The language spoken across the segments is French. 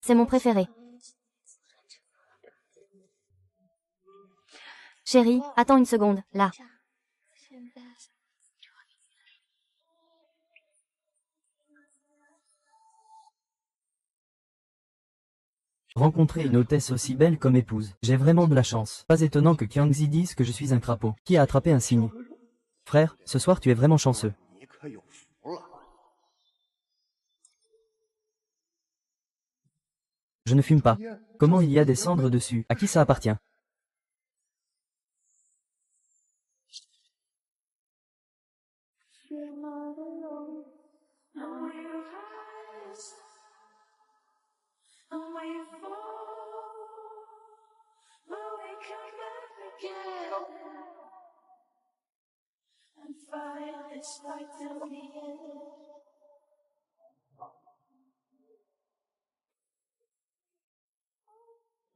C'est mon préféré. Chérie, attends une seconde, là. Rencontrer une hôtesse aussi belle comme épouse. J'ai vraiment de la chance. Pas étonnant que Qiangzi dise que je suis un crapaud. Qui a attrapé un cygne? Frère, ce soir tu es vraiment chanceux. Je ne fume pas. Comment il y a des cendres dessus? À qui ça appartient?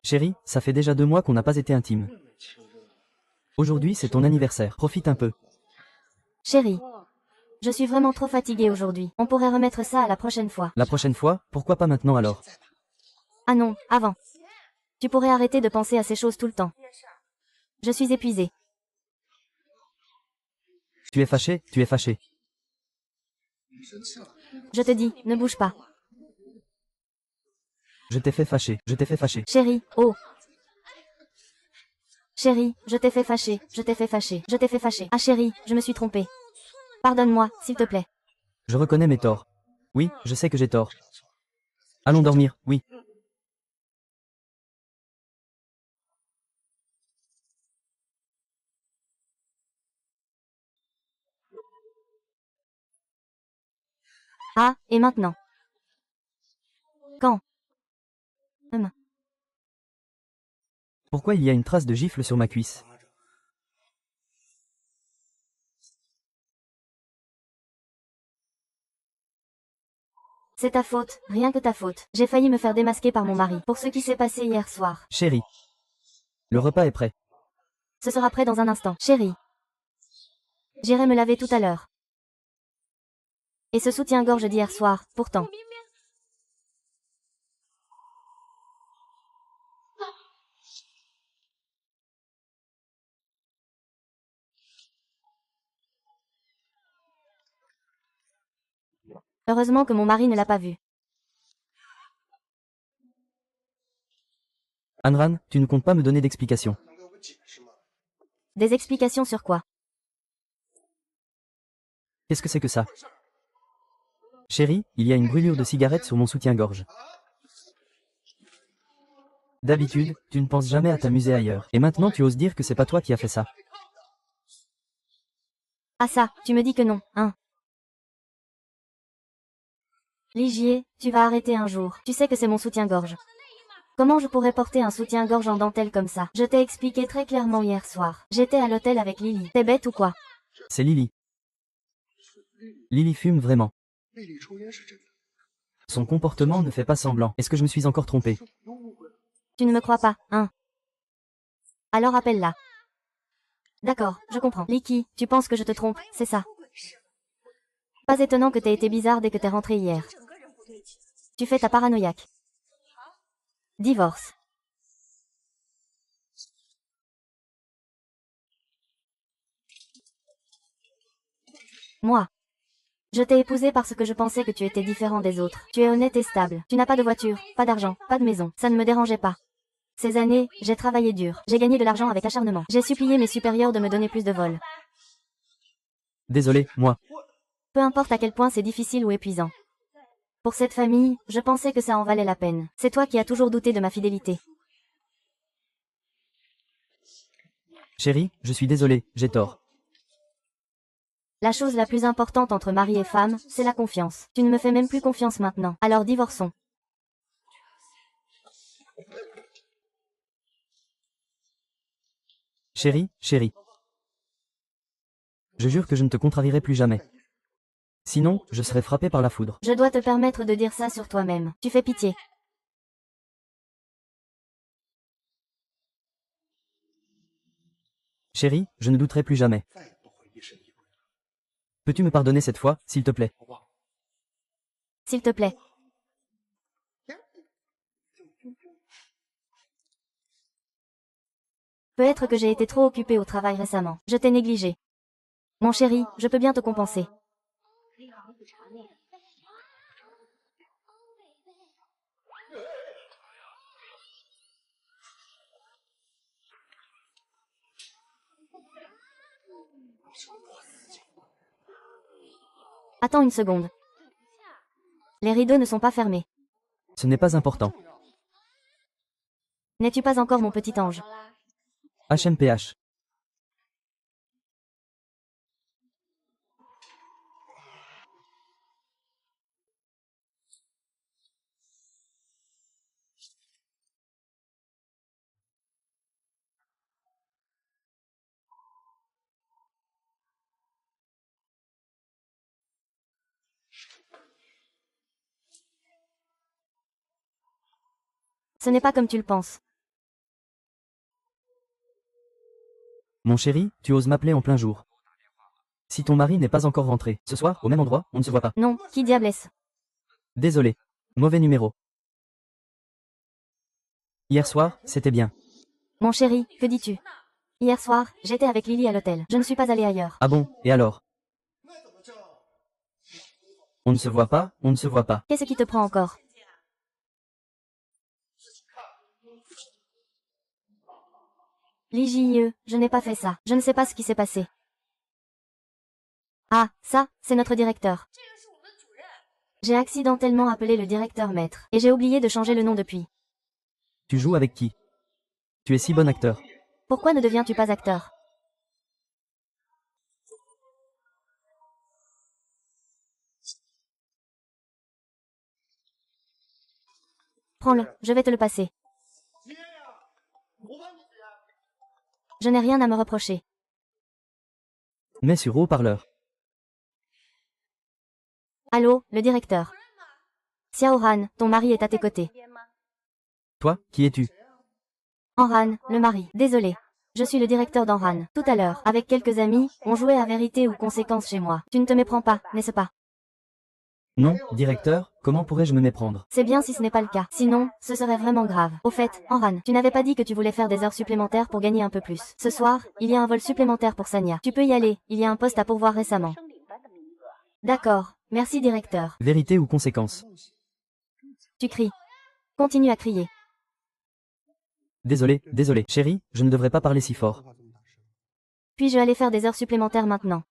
Chérie, ça fait déjà 2 mois qu'on n'a pas été intimes. Aujourd'hui c'est ton anniversaire, profite un peu. Chérie. Je suis vraiment trop fatiguée aujourd'hui. On pourrait remettre ça à la prochaine fois. La prochaine fois, pourquoi pas maintenant alors? Ah non, avant. Tu pourrais arrêter de penser à ces choses tout le temps. Je suis épuisée. Tu es fâché, tu es fâché. Je te dis, ne bouge pas. Je t'ai fait fâcher, je t'ai fait fâcher. Chérie, oh. Chérie, je t'ai fait fâcher, je t'ai fait fâcher, je t'ai fait fâcher. Ah chérie, je me suis trompée. Pardonne-moi, s'il te plaît. Je reconnais mes torts. Oui, je sais que j'ai tort. Allons dormir, oui. Ah, et maintenant? Quand? Pourquoi il y a une trace de gifle sur ma cuisse? C'est ta faute, rien que ta faute. J'ai failli me faire démasquer par mon mari pour ce qui s'est passé hier soir. Chérie. Le repas est prêt. Ce sera prêt dans un instant. Chérie. J'irai me laver tout à l'heure. Et ce soutien-gorge d'hier soir, pourtant. Heureusement que mon mari ne l'a pas vu. Anran, tu ne comptes pas me donner d'explications. Des explications sur quoi? Qu'est-ce que c'est que ça? Chérie, il y a une brûlure de cigarette sur mon soutien-gorge. D'habitude, tu ne penses jamais à t'amuser ailleurs. Et maintenant tu oses dire que c'est pas toi qui as fait ça. Ah ça, tu me dis que non, hein? Ligier, tu vas arrêter un jour. Tu sais que c'est mon soutien-gorge. Comment je pourrais porter un soutien-gorge en dentelle comme ça? Je t'ai expliqué très clairement hier soir. J'étais à l'hôtel avec Lily. T'es bête ou quoi? C'est Lily. Lily fume vraiment. Son comportement ne fait pas semblant. Est-ce que je me suis encore trompé? Tu ne me crois pas, hein? Alors appelle-la. D'accord, je comprends. Liki, tu penses que je te trompe, c'est ça? Pas étonnant que t'aies été bizarre dès que t'es rentré hier. Tu fais ta paranoïaque. Divorce. Moi. Je t'ai épousé parce que je pensais que tu étais différent des autres. Tu es honnête et stable. Tu n'as pas de voiture, pas d'argent, pas de maison. Ça ne me dérangeait pas. Ces années, j'ai travaillé dur. J'ai gagné de l'argent avec acharnement. J'ai supplié mes supérieurs de me donner plus de vol. Désolé, moi. Peu importe à quel point c'est difficile ou épuisant. Pour cette famille, je pensais que ça en valait la peine. C'est toi qui as toujours douté de ma fidélité. Chérie, je suis désolé, j'ai tort. La chose la plus importante entre mari et femme, c'est la confiance. Tu ne me fais même plus confiance maintenant. Alors divorçons. Chérie, chérie. Je jure que je ne te contrarierai plus jamais. Sinon, je serai frappé par la foudre. Je dois te permettre de dire ça sur toi-même. Tu fais pitié. Chérie, je ne douterai plus jamais. Peux-tu me pardonner cette fois, s'il te plaît? S'il te plaît. Peut-être que j'ai été trop occupée au travail récemment. Je t'ai négligé. Mon chéri, je peux bien te compenser. Attends une seconde. Les rideaux ne sont pas fermés. Ce n'est pas important. N'es-tu pas encore mon petit ange? HMPH. Ce n'est pas comme tu le penses. Mon chéri, tu oses m'appeler en plein jour. Si ton mari n'est pas encore rentré, ce soir, au même endroit, on ne se voit pas. Non, qui diable est-ce? Désolé. Mauvais numéro. Hier soir, c'était bien. Mon chéri, que dis-tu? Hier soir, j'étais avec Lily à l'hôtel. Je ne suis pas allée ailleurs. Ah bon, et alors? On ne se voit pas, on ne se voit pas. Qu'est-ce qui te prend encore? Ligie, je n'ai pas fait ça. Je ne sais pas ce qui s'est passé. Ah, ça, c'est notre directeur. J'ai accidentellement appelé le directeur maître, et j'ai oublié de changer le nom depuis. Tu joues avec qui? Tu es si bon acteur. Pourquoi ne deviens-tu pas acteur? Prends-le, je vais te le passer. Je n'ai rien à me reprocher. Mets sur haut-parleur. Allô, le directeur. Xiaoran, ton mari est à tes côtés. Toi, qui es-tu? Enran, le mari. Désolé. Je suis le directeur d'Enran. Tout à l'heure, avec quelques amis, on jouait à vérité ou conséquence chez moi. Tu ne te méprends pas, n'est-ce pas? Non, directeur, comment pourrais-je me méprendre? C'est bien si ce n'est pas le cas. Sinon, ce serait vraiment grave. Au fait, Enran, tu n'avais pas dit que tu voulais faire des heures supplémentaires pour gagner un peu plus. Ce soir, il y a un vol supplémentaire pour Sanya. Tu peux y aller, il y a un poste à pourvoir récemment. D'accord. Merci directeur. Vérité ou conséquence? Tu cries. Continue à crier. Désolé, désolé. Chérie, je ne devrais pas parler si fort. Puis-je aller faire des heures supplémentaires maintenant?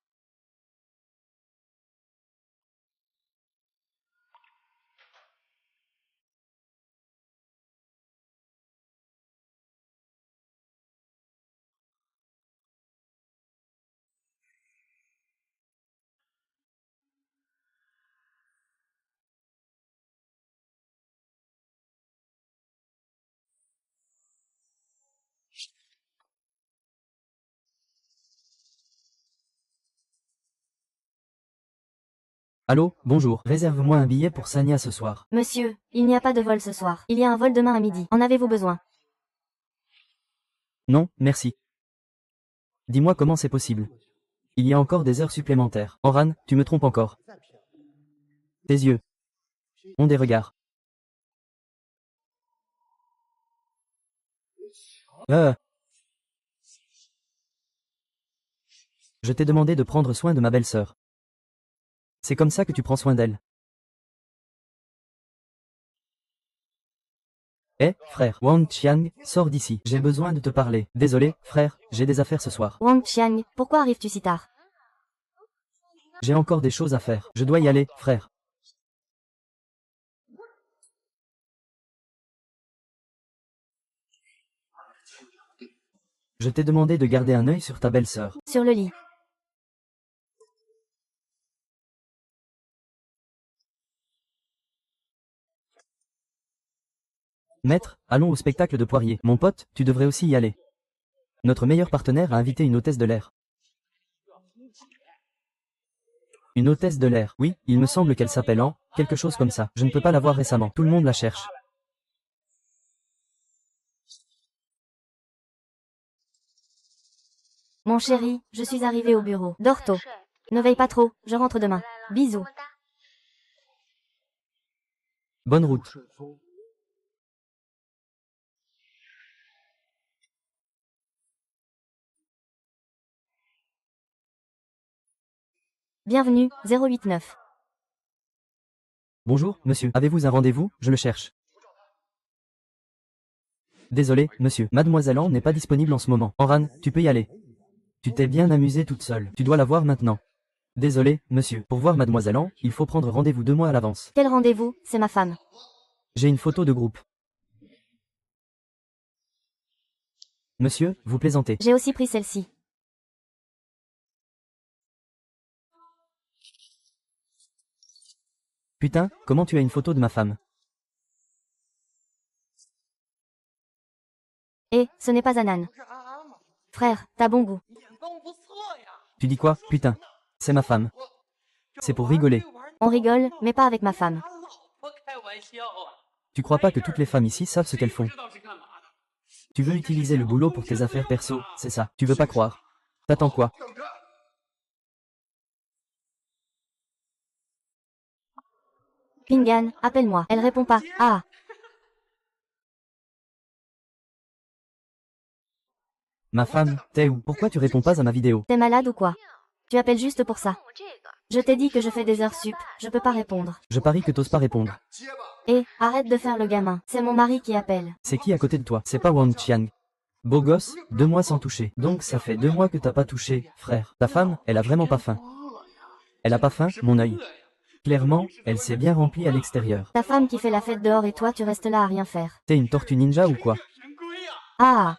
Allô, bonjour. Réserve-moi un billet pour Sanya ce soir. Monsieur, il n'y a pas de vol ce soir. Il y a un vol demain à midi. En avez-vous besoin? Non, merci. Dis-moi comment c'est possible. Il y a encore des heures supplémentaires. Enran, tu me trompes encore. Tes yeux ont des regards. Je t'ai demandé de prendre soin de ma belle-sœur. C'est comme ça que tu prends soin d'elle. Eh, frère, Wang Qiang, sors d'ici. J'ai besoin de te parler. Désolé, frère, j'ai des affaires ce soir. Wang Qiang, pourquoi arrives-tu si tard? J'ai encore des choses à faire. Je dois y aller, frère. Je t'ai demandé de garder un œil sur ta belle-sœur. Sur le lit. Maître, allons au spectacle de Poirier. Mon pote, tu devrais aussi y aller. Notre meilleur partenaire a invité une hôtesse de l'air. Une hôtesse de l'air. Oui, il me semble qu'elle s'appelle An, quelque chose comme ça. Je ne peux pas la voir récemment. Tout le monde la cherche. Mon chéri, je suis arrivée au bureau. Dors tôt. Ne veille pas trop, je rentre demain. Bisous. Bonne route. Bienvenue, 089. Bonjour, monsieur. Avez-vous un rendez-vous? Je le cherche. Désolé, monsieur. Mademoiselle Anne n'est pas disponible en ce moment. Enran, tu peux y aller. Tu t'es bien amusée toute seule. Tu dois la voir maintenant. Désolé, monsieur. Pour voir Mademoiselle Anne, il faut prendre rendez-vous 2 mois à l'avance. Quel rendez-vous? C'est ma femme. J'ai une photo de groupe. Monsieur, vous plaisantez. J'ai aussi pris celle-ci. Putain, comment tu as une photo de ma femme? Eh, ce n'est pas Anan. Frère, t'as bon goût. Tu dis quoi, putain? C'est ma femme. C'est pour rigoler. On rigole, mais pas avec ma femme. Tu crois pas que toutes les femmes ici savent ce qu'elles font? Tu veux utiliser le boulot pour tes affaires perso, c'est ça. Tu veux pas croire. T'attends quoi? Pingan, appelle-moi. Elle répond pas. Ah. Ma femme, t'es où? Pourquoi tu réponds pas à ma vidéo? T'es malade ou quoi? Tu appelles juste pour ça. Je t'ai dit que je fais des heures sup, je peux pas répondre. Je parie que t'oses pas répondre. Eh, arrête de faire le gamin. C'est mon mari qui appelle. C'est qui à côté de toi? C'est pas Wang Chiang. Beau gosse, 2 mois sans toucher. Donc ça fait 2 mois que t'as pas touché, frère. Ta femme, elle a vraiment pas faim. Elle a pas faim, mon œil. Clairement, elle s'est bien remplie à l'extérieur. Ta femme qui fait la fête dehors et toi tu restes là à rien faire. T'es une tortue ninja ou quoi? Ah.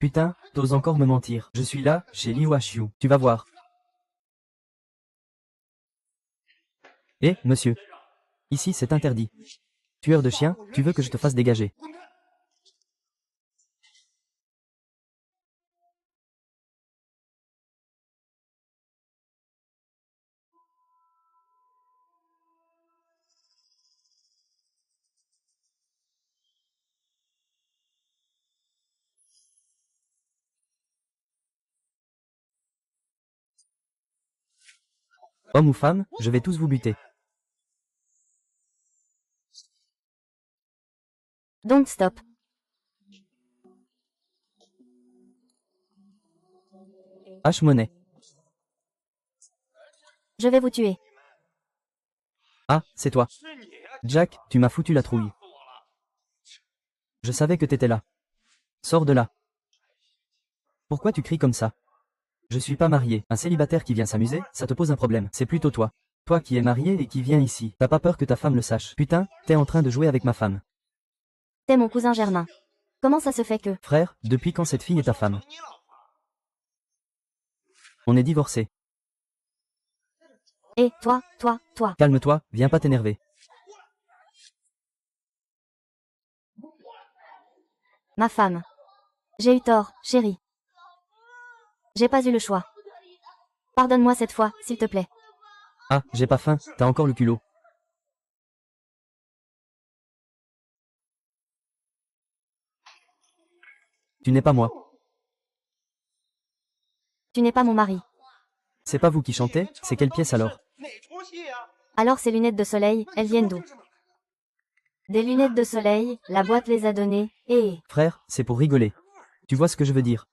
Putain, t'oses encore me mentir. Je suis là, chez Liu Xiu. Tu vas voir. Eh, monsieur. Ici c'est interdit. Tueur de chien, tu veux que je te fasse dégager? Homme ou femme, je vais tous vous buter. Don't stop. H-monnaie. Je vais vous tuer. Ah, c'est toi. Jack, tu m'as foutu la trouille. Je savais que t'étais là. Sors de là. Pourquoi tu cries comme ça? Je suis pas marié. Un célibataire qui vient s'amuser, ça te pose un problème. C'est plutôt toi. Toi qui es marié et qui viens ici. T'as pas peur que ta femme le sache? Putain, t'es en train de jouer avec ma femme. T'es mon cousin Germain. Comment ça se fait que... Frère, depuis quand cette fille est ta femme? On est divorcés. Eh, toi. Calme-toi, viens pas t'énerver. Ma femme. J'ai eu tort, chérie. J'ai pas eu le choix. Pardonne-moi cette fois, s'il te plaît. Ah, j'ai pas faim, t'as encore le culot. Tu n'es pas moi. Tu n'es pas mon mari. C'est pas vous qui chantez, c'est quelle pièce alors? Alors ces lunettes de soleil, elles viennent d'où? Des lunettes de soleil, la boîte les a données, et... Frère, c'est pour rigoler. Tu vois ce que je veux dire?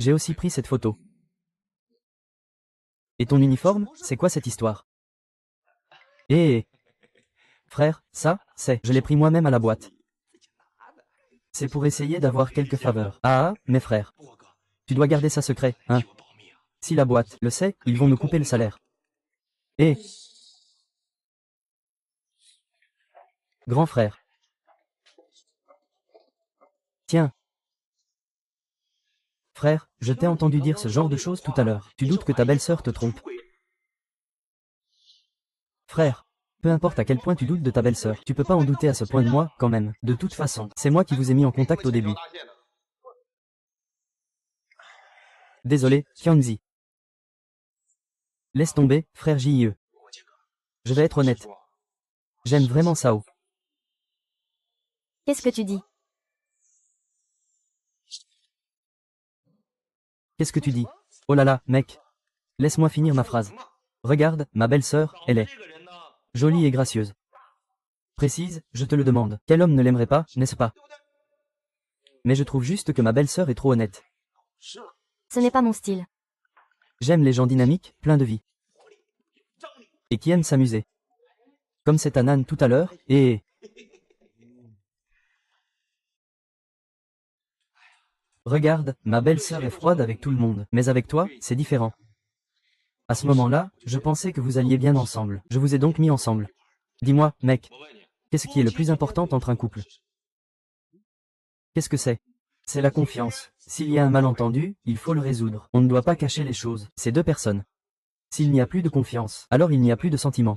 J'ai aussi pris cette photo. Et ton uniforme, c'est quoi cette histoire? Eh, frère, ça, je l'ai pris moi-même à la boîte. C'est pour essayer d'avoir quelques faveurs. Ah, mes frères. Tu dois garder ça secret, hein? Si la boîte le sait, ils vont nous couper le salaire. Eh, grand frère. Tiens. Frère, je t'ai entendu dire ce genre de choses tout à l'heure. Tu doutes que ta belle-sœur te trompe. Frère, peu importe à quel point tu doutes de ta belle-sœur, tu peux pas en douter à ce point de moi, quand même. De toute façon, c'est moi qui vous ai mis en contact au début. Désolé, Qiangzi. Laisse tomber, frère JIE. Je vais être honnête. J'aime vraiment Sao. Qu'est-ce que tu dis? Qu'est-ce que tu dis? Oh là là, mec. Laisse-moi finir ma phrase. Regarde, ma belle-sœur, elle est jolie et gracieuse. Précise, je te le demande. Quel homme ne l'aimerait pas, n'est-ce pas? Mais je trouve juste que ma belle-sœur est trop honnête. Ce n'est pas mon style. J'aime les gens dynamiques, pleins de vie. Et qui aiment s'amuser. Comme cet âne tout à l'heure, et... Regarde, ma belle-sœur est froide avec tout le monde, mais avec toi, c'est différent. À ce moment-là, je pensais que vous alliez bien ensemble. Je vous ai donc mis ensemble. Dis-moi, mec, qu'est-ce qui est le plus important entre un couple? Qu'est-ce que c'est? C'est la confiance. S'il y a un malentendu, il faut le résoudre. On ne doit pas cacher les choses. C'est deux personnes. S'il n'y a plus de confiance, alors il n'y a plus de sentiment.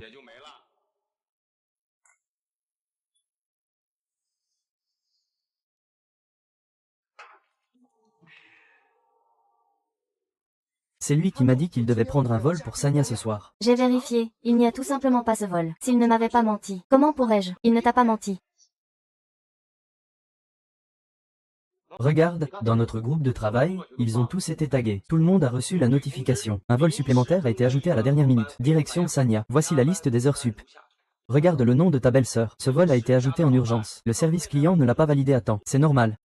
C'est lui qui m'a dit qu'il devait prendre un vol pour Sanya ce soir. J'ai vérifié, il n'y a tout simplement pas ce vol. S'il ne m'avait pas menti, comment pourrais-je? Il ne t'a pas menti. Regarde, dans notre groupe de travail, ils ont tous été tagués. Tout le monde a reçu la notification. Un vol supplémentaire a été ajouté à la dernière minute. Direction Sanya. Voici la liste des heures sup. Regarde le nom de ta belle-sœur. Ce vol a été ajouté en urgence. Le service client ne l'a pas validé à temps. C'est normal.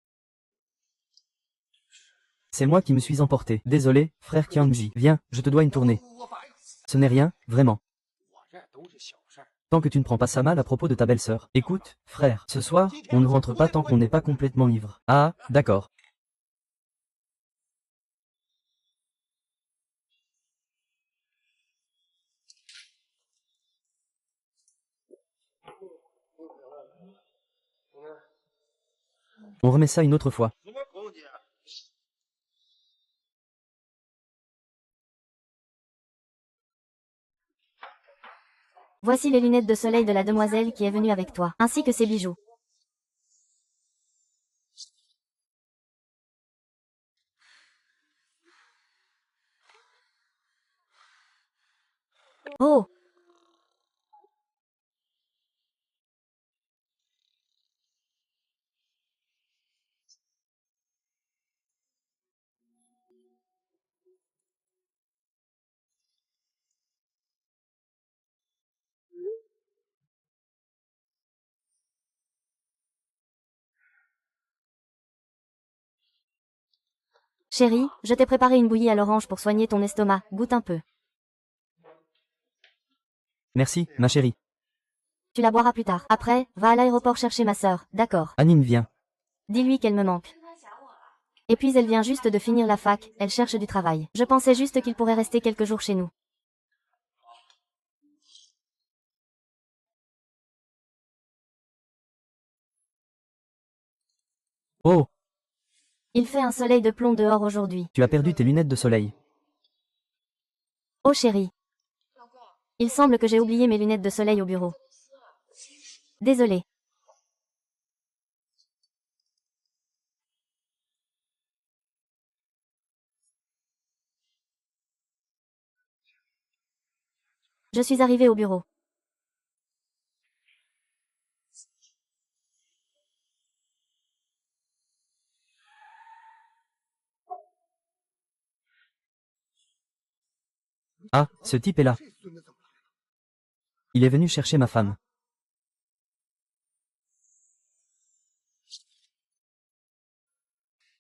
C'est moi qui me suis emporté. Désolé, frère Kyangji. Viens, je te dois une tournée. Ce n'est rien, vraiment. Tant que tu ne prends pas ça mal à propos de ta belle-sœur. Écoute, frère, ce soir, on ne rentre pas tant qu'on n'est pas complètement ivre. Ah, d'accord. On remet ça une autre fois. Voici les lunettes de soleil de la demoiselle qui est venue avec toi, ainsi que ses bijoux. Oh! Chérie, je t'ai préparé une bouillie à l'orange pour soigner ton estomac, goûte un peu. Merci, ma chérie. Tu la boiras plus tard. Après, va à l'aéroport chercher ma sœur, d'accord. Anine vient. Dis-lui qu'elle me manque. Et puis elle vient juste de finir la fac, elle cherche du travail. Je pensais juste qu'il pourrait rester quelques jours chez nous. Oh, Il fait un soleil de plomb dehors aujourd'hui. tu as perdu tes lunettes de soleil. Oh chérie. Il semble que j'ai oublié mes lunettes de soleil au bureau. Désolée. Je suis arrivée au bureau. Ah, ce type est là. Il est venu chercher ma femme.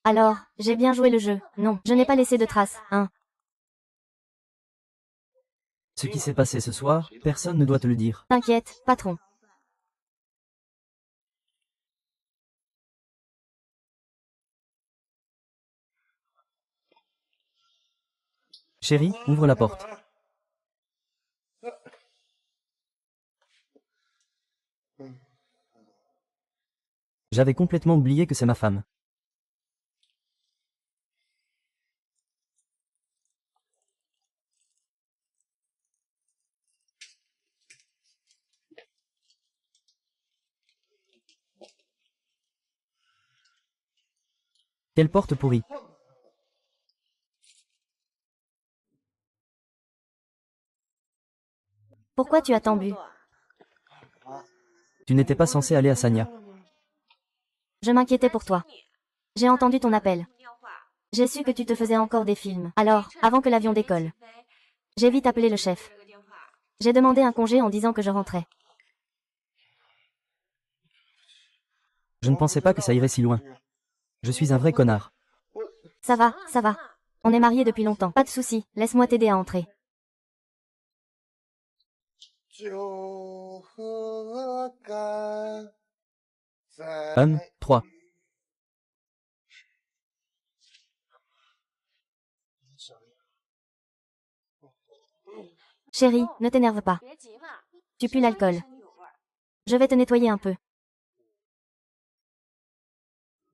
Alors, j'ai bien joué le jeu. Non, je n'ai pas laissé de traces, hein. Ce qui s'est passé ce soir, personne ne doit te le dire. T'inquiète, patron. Chérie, ouvre la porte. J'avais complètement oublié que c'est ma femme. Quelle porte pourrie. Pourquoi tu as tant bu? Tu n'étais pas censé aller à Sanya. Je m'inquiétais pour toi. J'ai entendu ton appel. J'ai su que tu te faisais encore des films. Alors, avant que l'avion décolle, j'ai vite appelé le chef. J'ai demandé un congé en disant que je rentrais. Je ne pensais pas que ça irait si loin. Je suis un vrai connard. Ça va, ça va. On est mariés depuis longtemps. Pas de souci, laisse-moi t'aider à entrer. 酒喝干，再 3. Chérie, ne t'énerve pas. Tu pues l'alcool. Je vais te nettoyer un peu.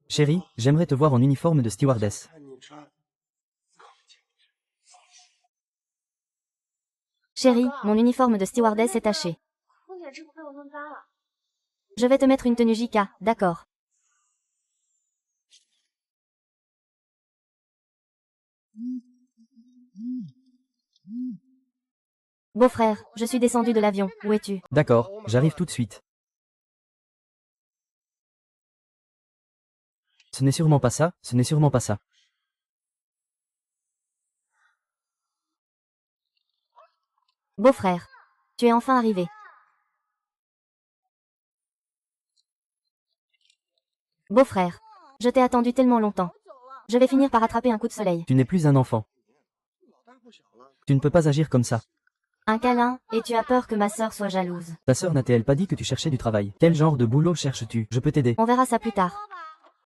Chérie, j'aimerais te voir en uniforme de stewardess. 看你穿， Chérie, mon uniforme de stewardess est taché. 空姐制服被我弄脏了。 Je vais te mettre une tenue JK, d'accord. Beau-frère, je suis descendu de l'avion. Où es-tu? D'accord, j'arrive tout de suite. Ce n'est sûrement pas ça, ce n'est sûrement pas ça. Beau-frère, tu es enfin arrivé. Beau-frère, je t'ai attendu tellement longtemps. Je vais finir par attraper un coup de soleil. Tu n'es plus un enfant. 老大不小了， Tu ne peux pas agir comme ça. Un câlin, et tu as peur que ma sœur soit jalouse. Ta sœur n'a-t-elle pas dit que tu cherchais du travail? Quel genre de boulot cherches-tu? Je peux t'aider. On verra ça plus tard.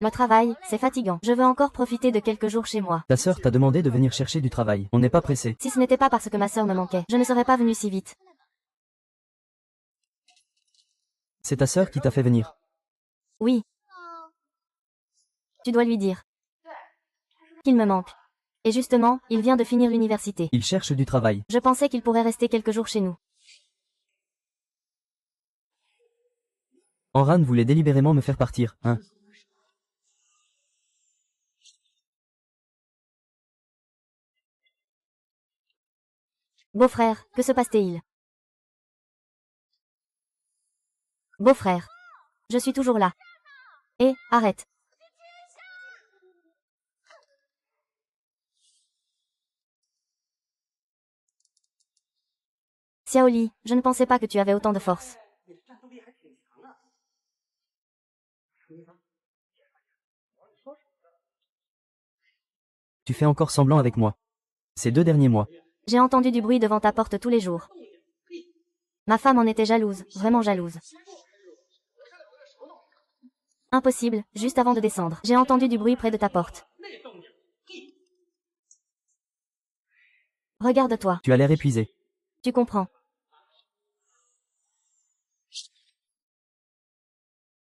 Le travail, c'est fatigant. Je veux encore profiter de quelques jours chez moi. Ta sœur t'a demandé de venir chercher du travail. On n'est pas pressé. Si ce n'était pas parce que ma sœur me manquait, je ne serais pas venue si vite. C'est ta sœur qui t'a fait venir. Oui. Tu dois lui dire qu'il me manque. Et justement, il vient de finir l'université. Il cherche du travail. Je pensais qu'il pourrait rester quelques jours chez nous. Enran voulait délibérément me faire partir, hein? Beau-frère, que se passe-t-il? Beau-frère. Je suis toujours là. Et, arrête. Xiaoli, je ne pensais pas que tu avais autant de force. Tu fais encore semblant avec moi. Ces 2 derniers mois. J'ai entendu du bruit devant ta porte tous les jours. Ma femme en était jalouse, vraiment jalouse. Impossible, juste avant de descendre. J'ai entendu du bruit près de ta porte. Regarde-toi, Tu as l'air épuisé. tu comprends.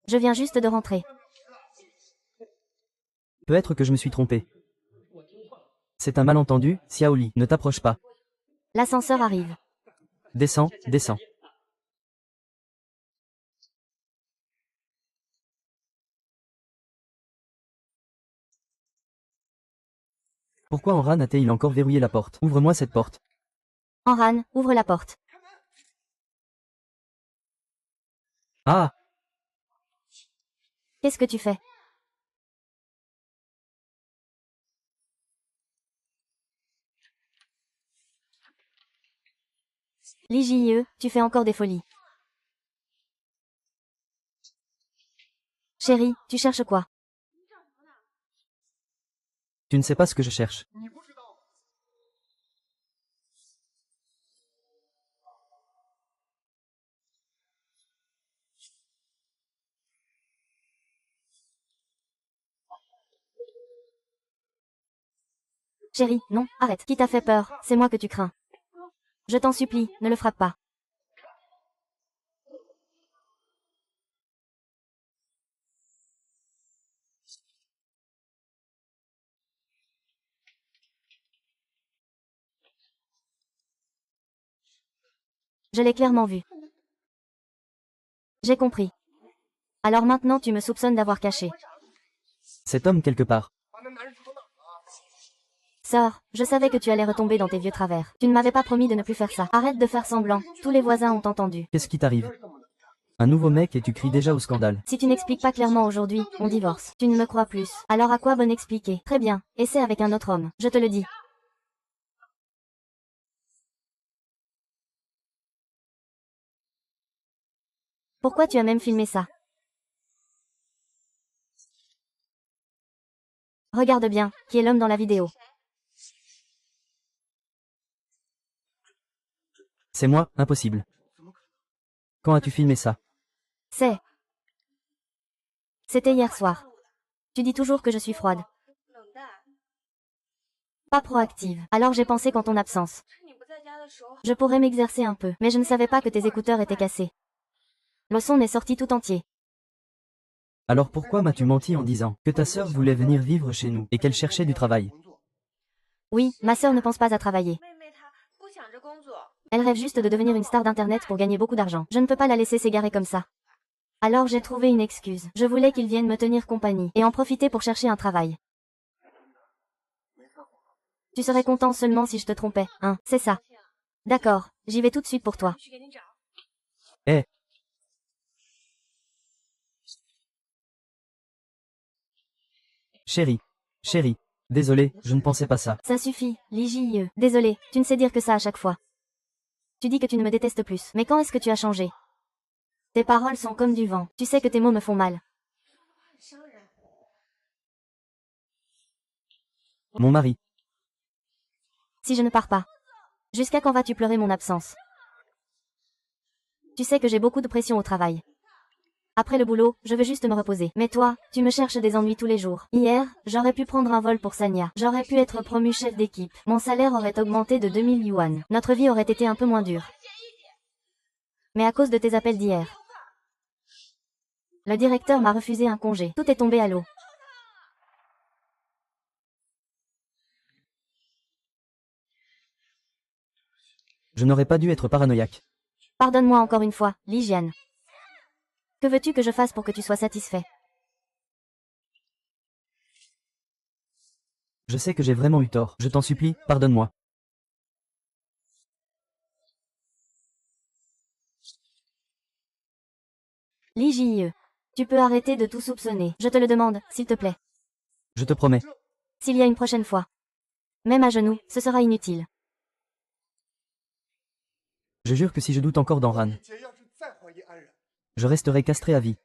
Je viens juste de rentrer. Peut-être que je me suis trompé. C'est un malentendu, Xiaoli. Ne t'approche pas. L'ascenseur arrive. Descends, descends. Pourquoi Enran a-t-il encore verrouillé la porte? Ouvre-moi cette porte. Enran, ouvre la porte. Ah! Qu'est-ce que tu fais? L'IJIE, tu fais encore des folies. Chérie, tu cherches quoi? Tu ne sais pas ce que je cherche. 你不知道， Chérie, non, arrête. Qui t'a fait peur? C'est moi que tu crains. Je t'en supplie, ne le frappe pas. Je l'ai clairement vu. J'ai compris. Alors maintenant tu me soupçonnes d'avoir caché. Cet homme quelque part. 把那男人抓到啊！ Sœur, je savais que tu allais retomber dans tes vieux travers. Tu ne m'avais pas promis de ne plus faire ça. Arrête de faire semblant. Tous les voisins ont entendu. Qu'est-ce qui t'arrive? Un nouveau mec et tu cries déjà au scandale. Si tu n'expliques pas clairement aujourd'hui, on divorce. Tu ne me crois plus. Alors à quoi bon expliquer? Très bien. Essaie avec un autre homme. Je te le dis. Pourquoi tu as même filmé ça? Regarde bien, qui est l'homme dans la vidéo. C'est moi, impossible. Quand as-tu filmé ça? C'était hier soir. Tu dis toujours que je suis froide. Pas proactive. Alors j'ai pensé qu'en ton absence, je pourrais m'exercer un peu, mais je ne savais pas que tes écouteurs étaient cassés. Le son est sorti tout entier. Alors pourquoi m'as-tu menti en disant que ta sœur voulait venir vivre chez nous et qu'elle cherchait du travail? Oui, ma sœur ne pense pas à travailler. Elle rêve juste de devenir une star d'internet pour gagner beaucoup d'argent. Je ne peux pas la laisser s'égarer comme ça. Alors j'ai trouvé une excuse. Je voulais qu'il vienne me tenir compagnie et en profiter pour chercher un travail. Tu serais content seulement si je te trompais, hein, c'est ça. D'accord, j'y vais tout de suite pour toi. Eh. Chérie, désolé, je ne pensais pas ça. Ça suffit, Ligie. Désolé, tu ne sais dire que ça à chaque fois. Tu dis que tu ne me détestes plus, mais quand est-ce que tu as changé? Tes paroles sont comme du vent, tu sais que tes mots me font mal. Mon mari. Si je ne pars pas. Jusqu'à quand vas-tu pleurer mon absence? Tu sais que j'ai beaucoup de pression au travail. Après le boulot, je veux juste me reposer. Mais toi, tu me cherches des ennuis tous les jours. Hier, j'aurais pu prendre un vol pour Sanya. J'aurais pu être promu chef d'équipe. Mon salaire aurait augmenté de 2000 yuan. Notre vie aurait été un peu moins dure. Mais à cause de tes appels d'hier, le directeur m'a refusé un congé. Tout est tombé à l'eau. Je n'aurais pas dû être paranoïaque. Pardonne-moi encore une fois, Lijiane. Que veux-tu que je fasse pour que tu sois satisfait? Je sais que j'ai vraiment eu tort. Je t'en supplie, pardonne-moi. Ligie, tu peux arrêter de tout soupçonner. Je te le demande, s'il te plaît. Je te promets. S'il y a une prochaine fois. Même à genoux, ce sera inutile. Je jure que si je doute encore d'Enran, je resterai castré à vie.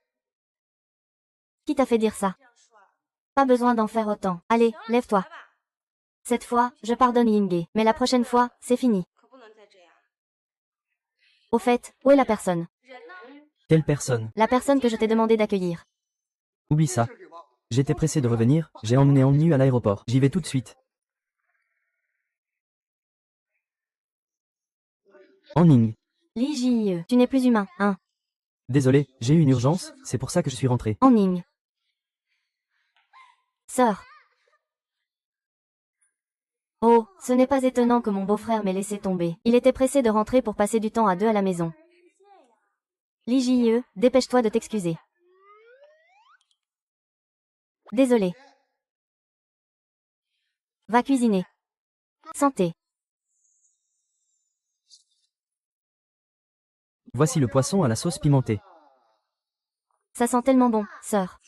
Qui t'a fait dire ça? Pas besoin d'en faire autant. Allez, lève-toi. Cette fois, je pardonne Yingé, mais la prochaine fois, c'est fini. Au fait, où est la personne? Quelle personne? La personne que je t'ai demandé d'accueillir. Oublie ça. J'étais pressé de revenir, j'ai emmené Annu à l'aéroport. J'y vais tout de suite. Anning. Ligie, tu n'es plus humain, hein? Désolé, j'ai eu une urgence, c'est pour ça que je suis rentré. Anning. Sœur. Oh, ce n'est pas étonnant que mon beau-frère m'ait laissé tomber. Il était pressé de rentrer pour passer du temps à deux à la maison. Ligie, dépêche-toi de t'excuser. Désolé. Va cuisiner. Santé. Voici le poisson à la sauce pimentée. Ça sent tellement bon, sœur.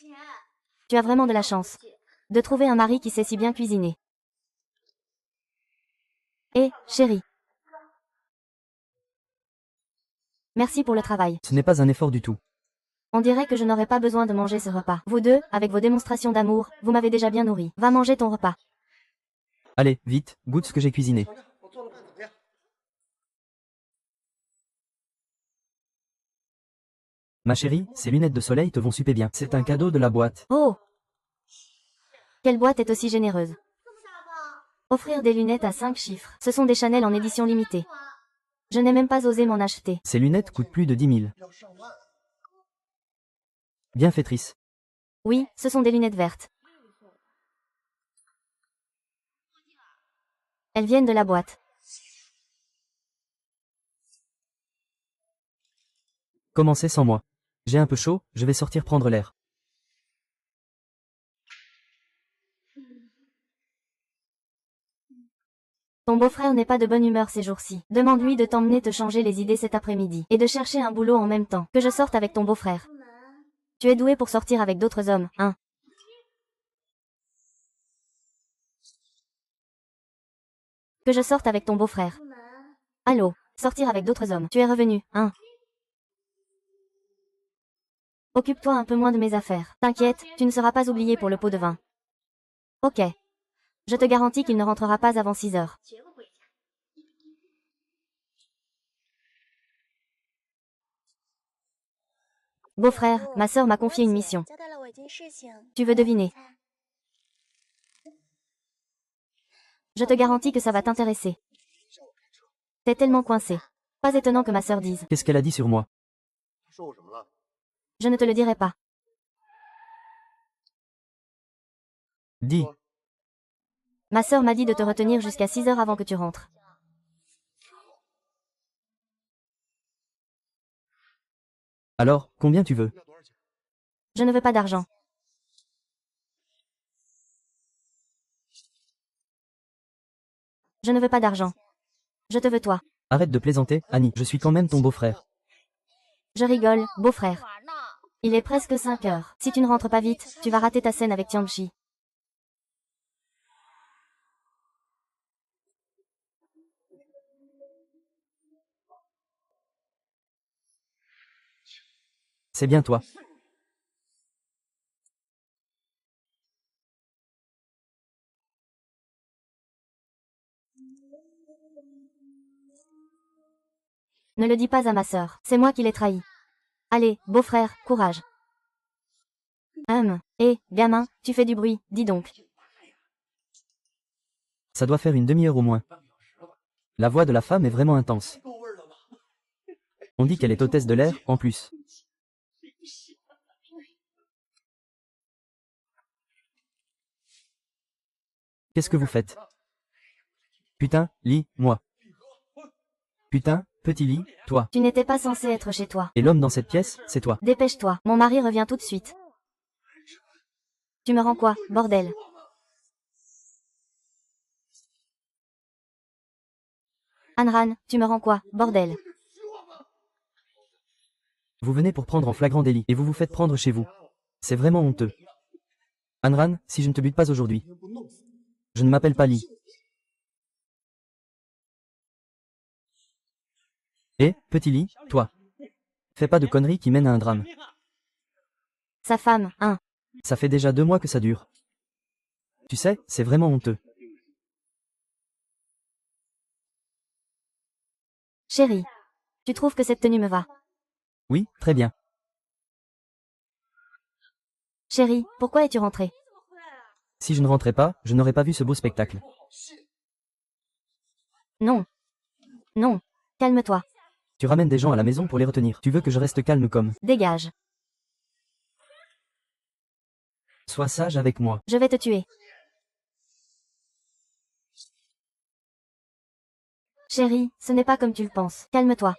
Tu as vraiment de la chance de trouver un mari qui sait si bien cuisiner. Et, chérie. Merci pour le travail. Ce n'est pas un effort du tout. On dirait que je n'aurais pas besoin de manger ce repas. Vous deux, avec vos démonstrations d'amour, vous m'avez déjà bien nourri. Va manger ton repas. Allez, vite, goûte ce que j'ai cuisiné. Ma chérie, ces lunettes de soleil te vont super bien. C'est un cadeau de la boîte. Oh! Quelle boîte est aussi généreuse? Offrir des lunettes à 5 chiffres. Ce sont des Chanel en édition limitée. Je n'ai même pas osé m'en acheter. Ces lunettes coûtent plus de 10 000. Bienfaitrice. Oui, ce sont des lunettes vertes. Elles viennent de la boîte. Commencez sans moi. J'ai un peu chaud, je vais sortir prendre l'air. Ton beau-frère n'est pas de bonne humeur ces jours-ci. Demande-lui de t'emmener te changer les idées cet après-midi. Et de chercher un boulot en même temps. Que je sorte avec ton beau-frère. Tu es doué pour sortir avec d'autres hommes, hein? Que je sorte avec ton beau-frère. Allô, sortir avec d'autres hommes. Tu es revenu, hein? Occupe-toi un peu moins de mes affaires. T'inquiète, tu ne seras pas oublié pour le pot de vin. Ok. Je te garantis qu'il ne rentrera pas avant 6 heures. Beau-frère, ma sœur m'a confié une mission. Tu veux deviner? Je te garantis que ça va t'intéresser. T'es tellement coincé. Pas étonnant que ma sœur dise. Qu'est-ce qu'elle a dit sur moi? 他说我什么了？ Je ne te le dirai pas. Dis. Ma sœur m'a dit de te retenir jusqu'à 6 heures avant que tu rentres. Alors, combien tu veux? 要多少钱？ Je ne veux pas d'argent. Je ne veux pas d'argent. Je te veux toi. Arrête de plaisanter, Annie, je suis quand même ton beau-frère. Je rigole, beau-frère. Il est presque 5 heures. Si tu ne rentres pas vite, tu vas rater ta scène avec Tiangchi. C'est bien toi. Ne le dis pas à ma sœur. C'est moi qui l'ai trahi. Allez, beau-frère, courage. Hé, gamin, tu fais du bruit, dis donc. Ça doit faire une demi-heure au moins. La voix de la femme est vraiment intense. On dit qu'elle est hôtesse de l'air, en plus. Qu'est-ce que vous faites? Putain, Lee, moi. Putain, petit Lee, toi. Tu n'étais pas censé être chez toi. Et l'homme dans cette pièce, c'est toi. Dépêche-toi, mon mari revient tout de suite. Tu me rends quoi, bordel? Anran, tu me rends quoi, bordel? Vous venez pour prendre en flagrant délit, et vous vous faites prendre chez vous. C'est vraiment honteux. Anran, si je ne te bute pas aujourd'hui. Je ne m'appelle pas Lee. Et, petit Lee, toi. Fais pas de conneries qui mènent à un drame. Sa femme, Ça fait déjà 2 mois que ça dure. Tu sais, c'est vraiment honteux. Chérie. Tu trouves que cette tenue me va? Oui, très bien. Chérie, pourquoi es-tu rentrée? Si je ne rentrais pas, je n'aurais pas vu ce beau spectacle. Non. Non. Calme-toi. Tu ramènes des gens à la maison pour les retenir. Tu veux que je reste calme comme. Dégage. Sois sage avec moi. Je vais te tuer. Chérie, ce n'est pas comme tu le penses. Calme-toi.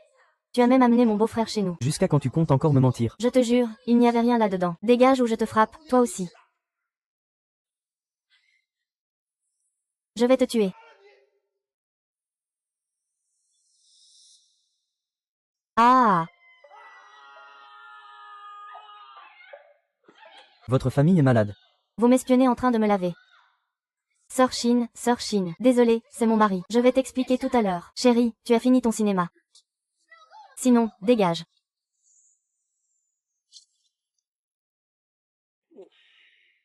Tu as même amené mon beau-frère chez nous. Jusqu'à quand tu comptes encore me mentir. Je te jure, il n'y avait rien là-dedans. Dégage ou je te frappe, toi aussi. Je vais te tuer. Ah. Votre famille est malade. Vous m'espionnez en train de me laver. Sœur Chine, désolé, c'est mon mari. Je vais t'expliquer tout à l'heure. Chérie, tu as fini ton cinéma. Sinon, dégage.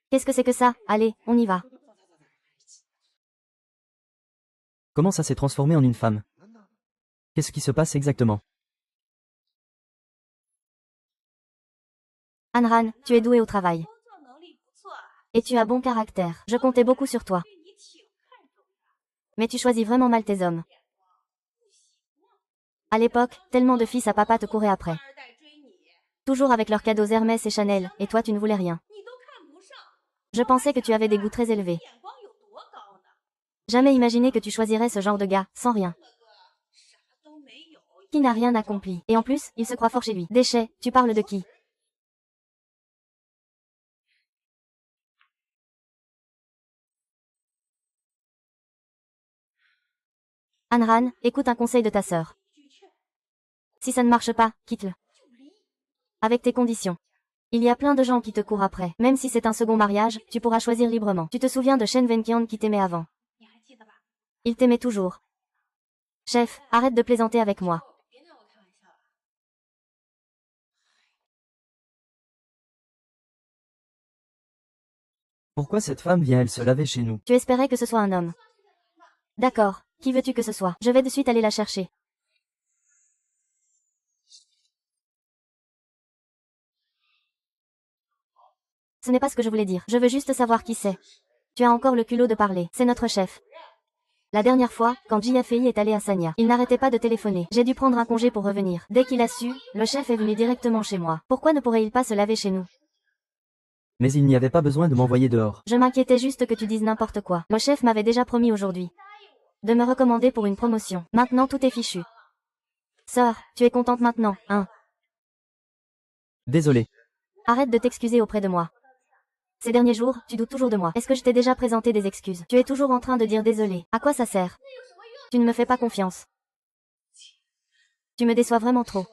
Qu'est-ce que c'est que ça? Allez, on y va. Comment ça s'est transformé en une femme? Qu'est-ce qui se passe exactement? Anran, tu es doué au travail. Et tu as bon caractère. Je comptais beaucoup sur toi. Mais tu choisis vraiment mal tes hommes. À l'époque, tellement de fils à papa te couraient après. Toujours avec leurs cadeaux Hermès et Chanel, et toi tu ne voulais rien. Je pensais que tu avais des goûts très élevés. Jamais imaginé que tu choisirais ce genre de gars, sans rien. Qui n'a rien accompli. Et en plus, il se croit fort chez lui. Déchet, tu parles de qui? Anran, écoute un conseil de ta sœur. Si ça ne marche pas, quitte-le. Avec tes conditions. Il y a plein de gens qui te courent après. Même si c'est un second mariage, tu pourras choisir librement. Tu te souviens de Shen Wenqian qui t'aimait avant? Il t'aimait toujours. Chef, arrête de plaisanter avec moi. Pourquoi cette femme vient-elle se laver chez nous? Tu espérais que ce soit un homme. D'accord. Qui veux-tu que ce soit? Je vais de suite aller la chercher. Ce n'est pas ce que je voulais dire. Je veux juste savoir qui c'est. Tu as encore le culot de parler. C'est notre chef. La dernière fois, quand JFI est allé à Sanya, il n'arrêtait pas de téléphoner. J'ai dû prendre un congé pour revenir. Dès qu'il a su, le chef est venu directement chez moi. Pourquoi ne pourrait-il pas se laver chez nous? Mais il n'y avait pas besoin de m'envoyer dehors. Je m'inquiétais juste que tu dises n'importe quoi. Le chef m'avait déjà promis aujourd'hui de me recommander pour une promotion. Maintenant tout est fichu. Sœur, tu es contente maintenant, hein? Désolé. Arrête de t'excuser auprès de moi. Ces derniers jours, tu doutes toujours de moi. Est-ce que je t'ai déjà présenté des excuses? Tu es toujours en train de dire désolé. À quoi ça sert? Tu ne me fais pas confiance. Tu me déçois vraiment trop.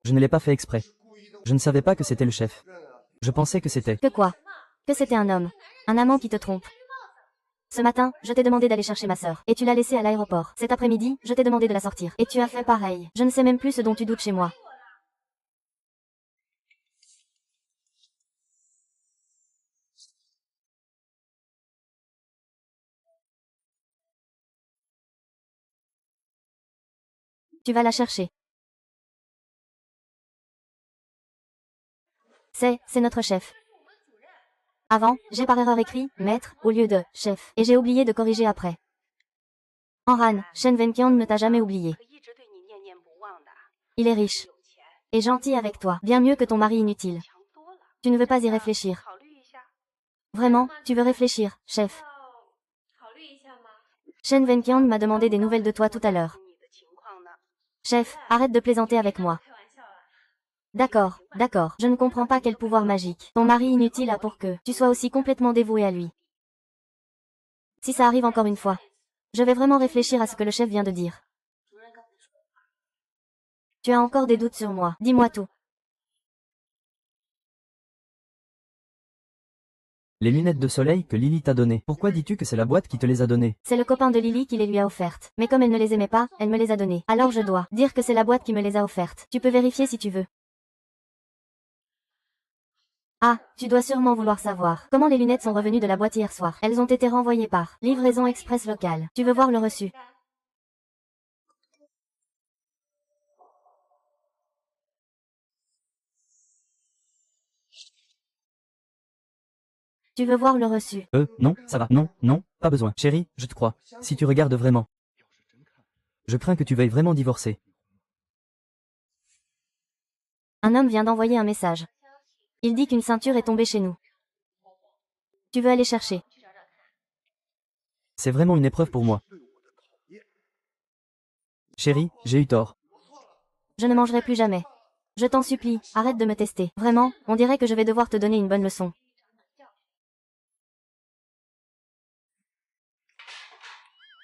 Je ne l'ai pas fait exprès. Je ne savais pas que c'était le chef. Je pensais que c'était... Que quoi? Que c'était un homme. Un amant qui te trompe. Ce matin, je t'ai demandé d'aller chercher ma sœur. Et tu l'as laissée à l'aéroport. Cet après-midi, je t'ai demandé de la sortir. Et tu as fait pareil. Je ne sais même plus ce dont tu doutes chez moi. Tu vas la chercher. C'est notre chef. Avant, j'ai par erreur écrit « maître » au lieu de « chef ». Et j'ai oublié de corriger après. Enran, Shen Wenqian ne t'a jamais oublié. Il est riche. Et gentil avec toi. Bien mieux que ton mari inutile. Tu ne veux pas y réfléchir. Vraiment, tu veux réfléchir, chef. Shen Wenqian m'a demandé des nouvelles de toi tout à l'heure. Chef, arrête de plaisanter avec moi. D'accord, d'accord. Je ne comprends pas quel pouvoir magique ton mari inutile a pour que tu sois aussi complètement dévoué à lui. Si ça arrive encore une fois, je vais vraiment réfléchir à ce que le chef vient de dire. Tu as encore des doutes sur moi. Dis-moi tout. Les lunettes de soleil que Lily t'a données. Pourquoi dis-tu que c'est la boîte qui te les a données? C'est le copain de Lily qui les lui a offertes. Mais comme elle ne les aimait pas, elle me les a données. Alors je dois dire que c'est la boîte qui me les a offertes. Tu peux vérifier si tu veux. Ah, tu dois sûrement vouloir savoir comment les lunettes sont revenues de la boîte hier soir. Elles ont été renvoyées par livraison express locale. Tu veux voir le reçu? Tu veux voir le reçu? Non, ça va. Non, non, pas besoin. Chérie, je te crois. Si tu regardes vraiment. Je crains que tu veuilles vraiment divorcer. Un homme vient d'envoyer un message. Il dit qu'une ceinture est tombée chez nous. Tu veux aller chercher? C'est vraiment une épreuve pour moi. Chérie, j'ai eu tort. Je ne mangerai plus jamais. Je t'en supplie, arrête de me tester. Vraiment, on dirait que je vais devoir te donner une bonne leçon.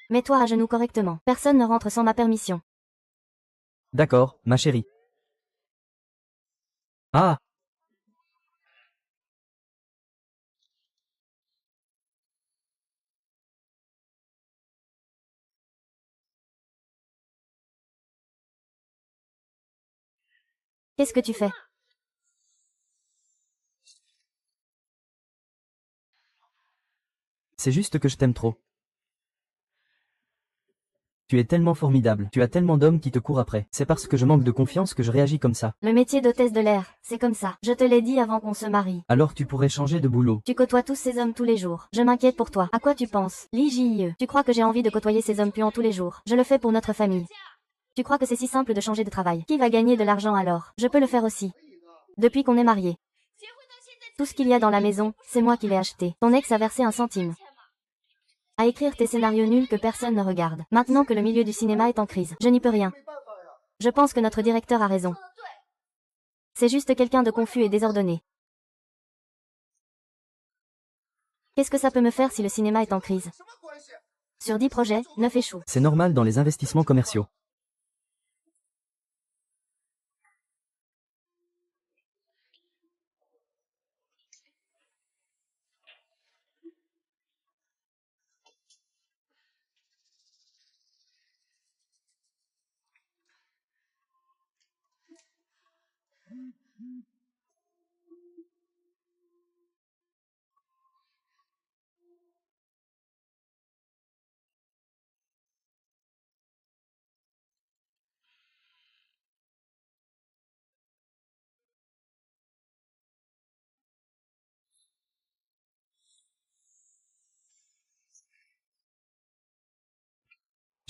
Mets-toi à genoux correctement. Personne ne rentre sans ma permission. D'accord, ma chérie. Ah! Qu'est-ce que tu fais? C'est juste que je t'aime trop. Tu es tellement formidable. Tu as tellement d'hommes qui te courent après. C'est parce que je manque de confiance que je réagis comme ça. Le métier d'hôtesse de l'air, c'est comme ça. Je te l'ai dit avant qu'on se marie. Alors tu pourrais changer de boulot. Tu côtoies tous ces hommes tous les jours. Je m'inquiète pour toi. À quoi tu penses? Li Jie. Tu crois que j'ai envie de côtoyer ces hommes puants tous les jours? Je le fais pour notre famille. Tu crois que c'est si simple de changer de travail? Qui va gagner de l'argent alors? Je peux le faire aussi. Depuis qu'on est mariés. Tout ce qu'il y a dans la maison, c'est moi qui l'ai acheté. Ton ex a versé 1 centime. À écrire tes scénarios nuls que personne ne regarde. Maintenant que le milieu du cinéma est en crise, je n'y peux rien. Je pense que notre directeur a raison. C'est juste quelqu'un de confus et désordonné. Qu'est-ce que ça peut me faire si le cinéma est en crise? Sur 10 projets, 9 échouent. C'est normal dans les investissements commerciaux.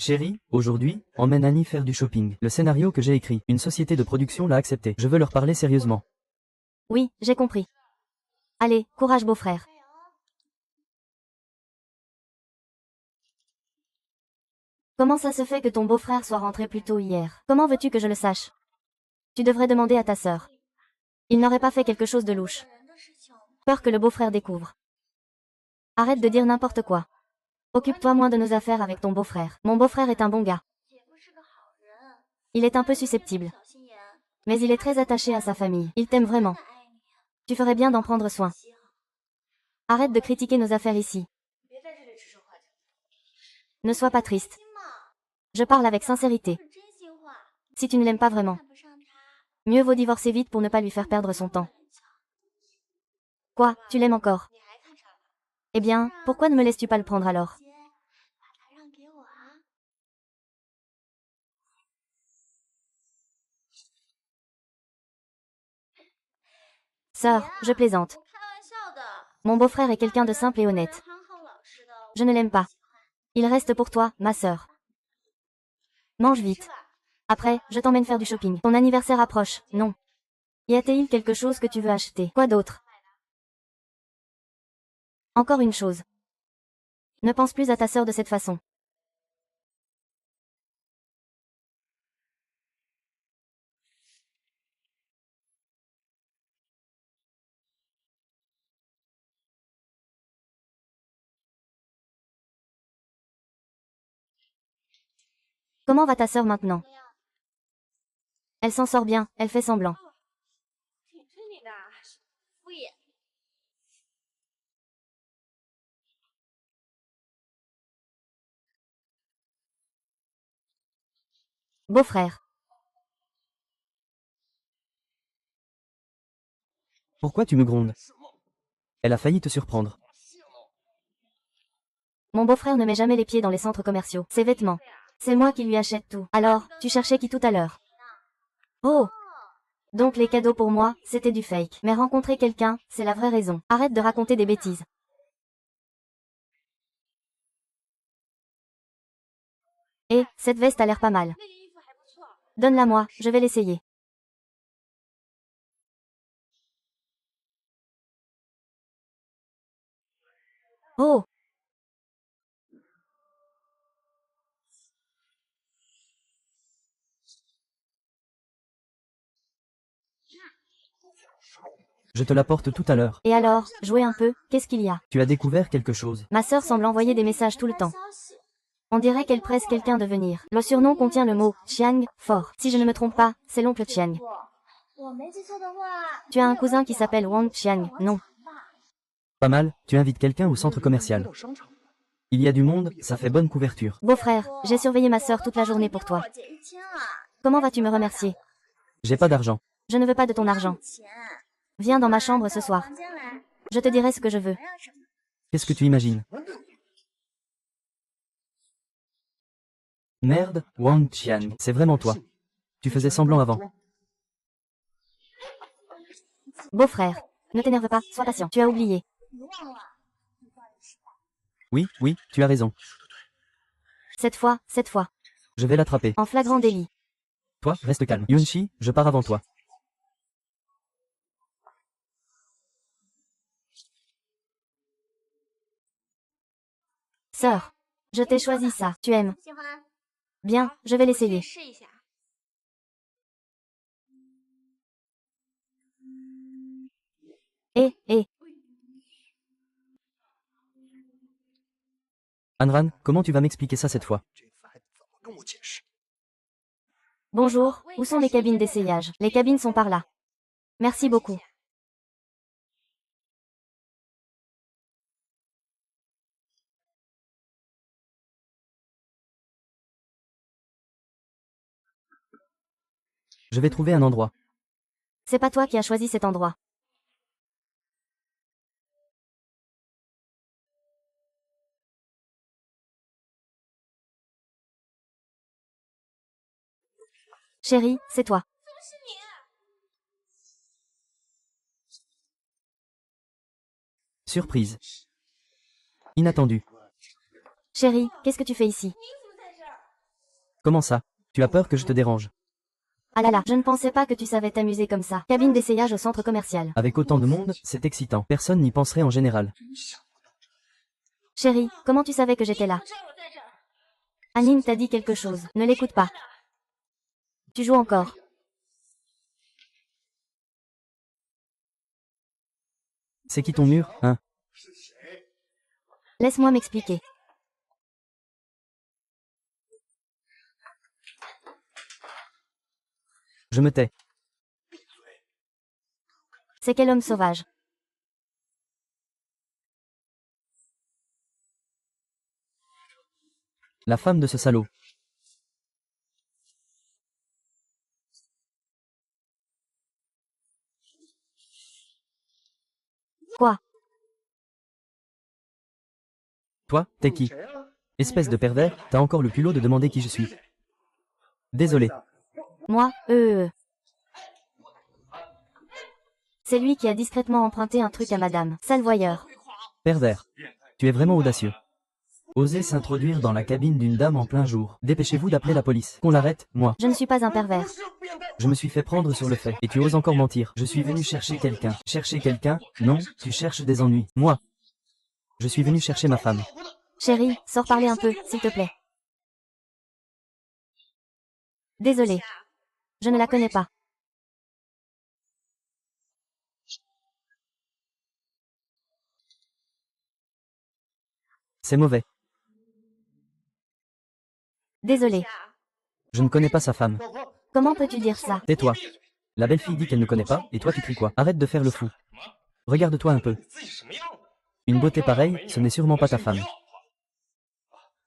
Chérie, aujourd'hui, emmène Annie faire du shopping. Le scénario que j'ai écrit, une société de production l'a accepté. Je veux leur parler sérieusement. Oui, j'ai compris. Allez, courage beau-frère. Comment ça se fait que ton beau-frère soit rentré plus tôt hier? Comment veux-tu que je le sache? Tu devrais demander à ta sœur. Il n'aurait pas fait quelque chose de louche. Peur que le beau-frère découvre. Arrête de dire n'importe quoi. Occupe-toi moins de nos affaires avec ton beau-frère. Mon beau-frère est un bon gars. Il est un peu susceptible. Mais il est très attaché à sa famille. Il t'aime vraiment. Tu ferais bien d'en prendre soin. Arrête de critiquer nos affaires ici. Ne sois pas triste. Je parle avec sincérité. Si tu ne l'aimes pas vraiment, mieux vaut divorcer vite pour ne pas lui faire perdre son temps. Quoi, tu l'aimes encore? Eh bien, pourquoi ne me laisses-tu pas le prendre alors? Sœur, je plaisante. Mon beau-frère est quelqu'un de simple et honnête. Je ne l'aime pas. Il reste pour toi, ma sœur. Mange vite. Après, je t'emmène faire du shopping. Ton anniversaire approche, non? Y a-t-il quelque chose que tu veux acheter? Quoi d'autre? Encore une chose. Ne pense plus à ta sœur de cette façon. Comment va ta sœur maintenant? Elle s'en sort bien, elle fait semblant. Beau-frère. Pourquoi tu me grondes? Elle a failli te surprendre. Mon beau-frère ne met jamais les pieds dans les centres commerciaux. Ses vêtements. C'est moi qui lui achète tout. Alors, tu cherchais qui tout à l'heure? Oh! Donc les cadeaux pour moi, c'était du fake. Mais rencontrer quelqu'un, c'est la vraie raison. Arrête de raconter des bêtises. Eh, cette veste a l'air pas mal. Donne-la moi, je vais l'essayer. Oh! Je te l'apporte tout à l'heure. Et alors, jouez un peu, qu'est-ce qu'il y a? Tu as découvert quelque chose. Ma sœur semble envoyer des messages tout le temps. On dirait qu'elle presse quelqu'un de venir. Le surnom contient le mot Chiang, fort. Si je ne me trompe pas, c'est l'oncle Chiang. Tu as un cousin qui s'appelle Wang Chiang, non? Pas mal, tu invites quelqu'un au centre commercial. Il y a du monde, ça fait bonne couverture. Beau-frère, j'ai surveillé ma sœur toute la journée pour toi. Comment vas-tu me remercier? J'ai pas d'argent. Je ne veux pas de ton argent. Viens dans ma chambre ce soir. Je te dirai ce que je veux. Qu'est-ce que tu imagines? Merde, Wang Qian, c'est vraiment toi. Tu faisais semblant avant. Beau-frère, ne t'énerve pas, sois patient. Tu as oublié. Oui, oui, tu as raison. Cette fois. Je vais l'attraper. En flagrant délit. Toi, reste calme. Yunchi, je pars avant toi. Sœur, je t'ai choisi ça. Tu aimes? Bien, je vais l'essayer. Eh. Anran, comment tu vas m'expliquer ça cette fois? Bonjour, où sont les cabines d'essayage? Les cabines sont par là. Merci beaucoup. Je vais trouver un endroit. C'est pas toi qui as choisi cet endroit. Chérie, c'est toi. Surprise. Inattendu. Chérie, qu'est-ce que tu fais ici? Comment ça? Tu as peur que je te dérange? Ah là là, je ne pensais pas que tu savais t'amuser comme ça. Cabine d'essayage au centre commercial. Avec autant de monde, c'est excitant. Personne n'y penserait en général. Chérie, comment tu savais que j'étais là? Anine t'a dit quelque chose. Ne l'écoute pas. Tu joues encore. C'est qui ton mur, hein? Laisse-moi m'expliquer. Je me tais. C'est quel homme sauvage? La femme de ce salaud. Quoi? Toi, t'es qui? Espèce de pervers, t'as encore le culot de demander qui je suis. Désolé. Moi, C'est lui qui a discrètement emprunté un truc à madame. Sale voyeur. Pervers. Tu es vraiment audacieux. Oser s'introduire dans la cabine d'une dame en plein jour. Dépêchez-vous d'appeler la police. Qu'on l'arrête, moi. Je ne suis pas un pervers. Je me suis fait prendre sur le fait. Et tu oses encore mentir. Je suis venu chercher quelqu'un. Chercher quelqu'un? Non, tu cherches des ennuis. Moi. Je suis venu chercher ma femme. Chérie, sors parler un peu, s'il te plaît. Désolée. Je ne la connais pas. C'est mauvais. Désolée. Je ne connais pas sa femme. Comment peux-tu dire ça? Tais-toi. La belle fille dit qu'elle ne connaît pas, et toi tu cries quoi? Arrête de faire le fou. Regarde-toi un peu. Une beauté pareille, ce n'est sûrement pas ta femme.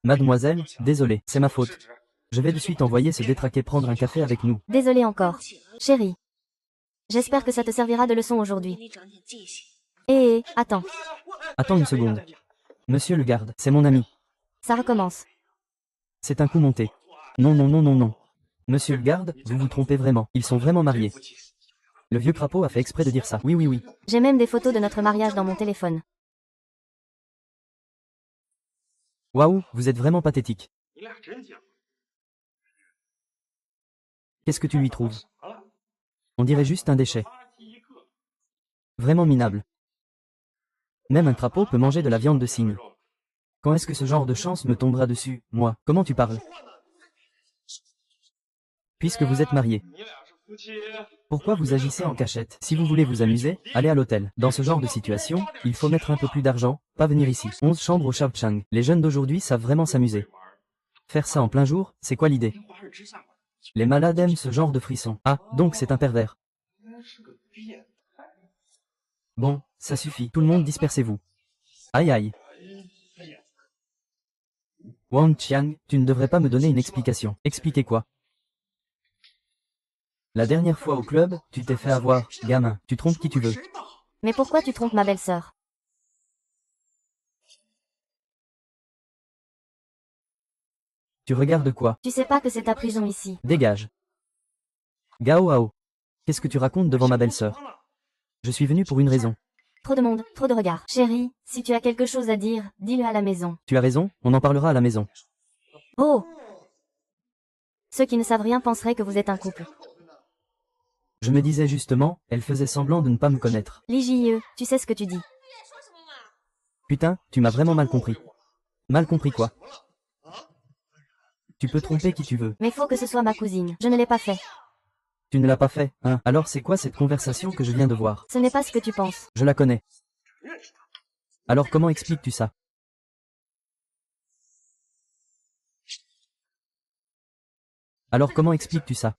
Mademoiselle, désolé, c'est ma faute. Je vais de suite envoyer ce détraqué prendre un café avec nous. Désolée encore. Chérie. J'espère que ça te servira de leçon aujourd'hui. Attends. Attends une seconde. Monsieur le garde, c'est mon ami. Ça recommence. C'est un coup monté. Non, non, non, non, non. Monsieur le garde, vous vous trompez vraiment. Ils sont vraiment mariés. Le vieux crapaud a fait exprès de dire ça. Oui, oui, oui. J'ai même des photos de notre mariage dans mon téléphone. Waouh, vous êtes vraiment pathétique. Qu'est-ce que tu lui trouves? On dirait juste un déchet. Vraiment minable. Même un crapaud peut manger de la viande de cygne. Quand est-ce que ce genre de chance me tombera dessus, moi? Comment tu parles? Puisque vous êtes mariés. Pourquoi vous agissez en cachette? Si vous voulez vous amuser, allez à l'hôtel. Dans ce genre de situation, il faut mettre un peu plus d'argent, pas venir ici. 11 chambres au Shaochang. Les jeunes d'aujourd'hui savent vraiment s'amuser. Faire ça en plein jour, c'est quoi l'idée? Les malades aiment ce genre de frisson. Ah, donc c'est un pervers. Bon, ça suffit. Tout le monde dispersez-vous. Aïe aïe. Wang Qiang, tu ne devrais pas me donner une explication. Expliquer quoi? La dernière fois au club, tu t'es fait avoir, gamin. Tu trompes qui tu veux. Mais pourquoi tu trompes ma belle-sœur? Tu regardes quoi? Tu sais pas que c'est ta prison ici. Dégage. Gao Hao. Qu'est-ce que tu racontes devant ma belle-sœur? Je suis venu pour une raison. Trop de monde, trop de regards. Chérie, si tu as quelque chose à dire, dis-le à la maison. Tu as raison, on en parlera à la maison. Oh! Ceux qui ne savent rien penseraient que vous êtes un couple. Je me disais justement, elle faisait semblant de ne pas me connaître. Ligie, tu sais ce que tu dis. Putain, tu m'as vraiment mal compris. Mal compris quoi? Tu peux tromper qui tu veux. Mais faut que ce soit ma cousine. Je ne l'ai pas fait. Tu ne l'as pas fait, hein? Alors c'est quoi cette conversation que je viens de voir? Ce n'est pas ce que tu penses. Je la connais. Alors comment expliques-tu ça? Alors comment expliques-tu ça?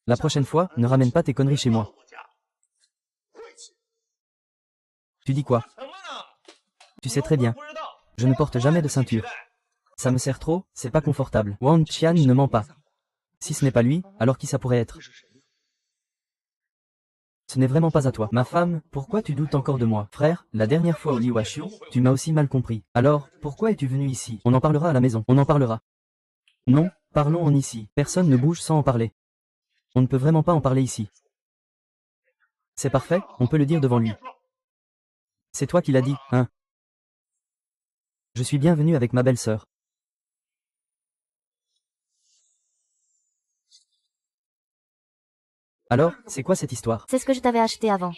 La prochaine fois, ne ramène pas tes conneries chez moi. Tu dis quoi? Tu sais très bien. Je ne porte jamais de ceinture. Ça me sert trop, c'est pas confortable. Wang Qian ne ment pas. Si ce n'est pas lui, alors qui ça pourrait être? Ce n'est vraiment pas à toi. Ma femme, pourquoi tu doutes encore de moi? Frère, la dernière fois au Liwashu, tu m'as aussi mal compris. Alors, pourquoi es-tu venu ici? On en parlera à la maison. On en parlera. Non, parlons en ici. Personne ne bouge sans en parler. On ne peut vraiment pas en parler ici. C'est parfait, on peut le dire devant lui. C'est toi qui l'as dit, hein? Je suis bien venu avec ma belle-sœur. Alors, c'est quoi cette histoire? C'est ce que je t'avais acheté avant.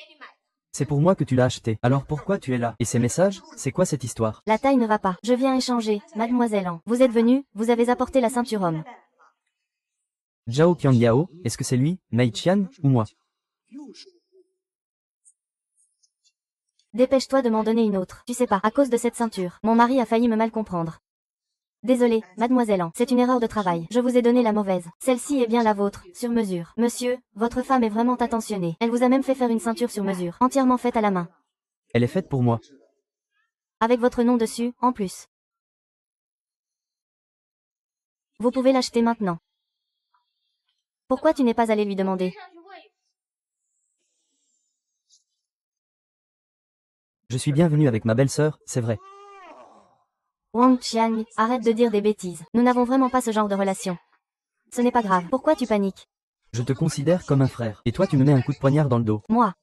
C'est pour moi que tu l'as acheté. Alors pourquoi tu es là? Et ces messages, c'est quoi cette histoire? La taille ne va pas. Je viens échanger, mademoiselle An. Vous êtes venue, vous avez apporté la ceinture homme. Zhao Qiangyao, est-ce que c'est lui, Mei Qian, ou moi? Dépêche-toi de m'en donner une autre. Tu sais pas, à cause de cette ceinture, mon mari a failli me mal comprendre. Désolé, mademoiselle An, c'est une erreur de travail. Je vous ai donné la mauvaise. Celle-ci est bien la vôtre, sur mesure. Monsieur, votre femme est vraiment attentionnée. Elle vous a même fait faire une ceinture sur mesure, entièrement faite à la main. Elle est faite pour moi. Avec votre nom dessus, en plus. Vous pouvez l'acheter maintenant. Pourquoi tu n'es pas allé lui demander? Je suis bien venu avec ma belle-sœur, c'est vrai. Wang Qiang, arrête de dire des bêtises. Nous n'avons vraiment pas ce genre de relation. Ce n'est pas grave. Pourquoi tu paniques? Je te considère comme un frère. Et toi tu me mets un coup de poignard dans le dos. Moi.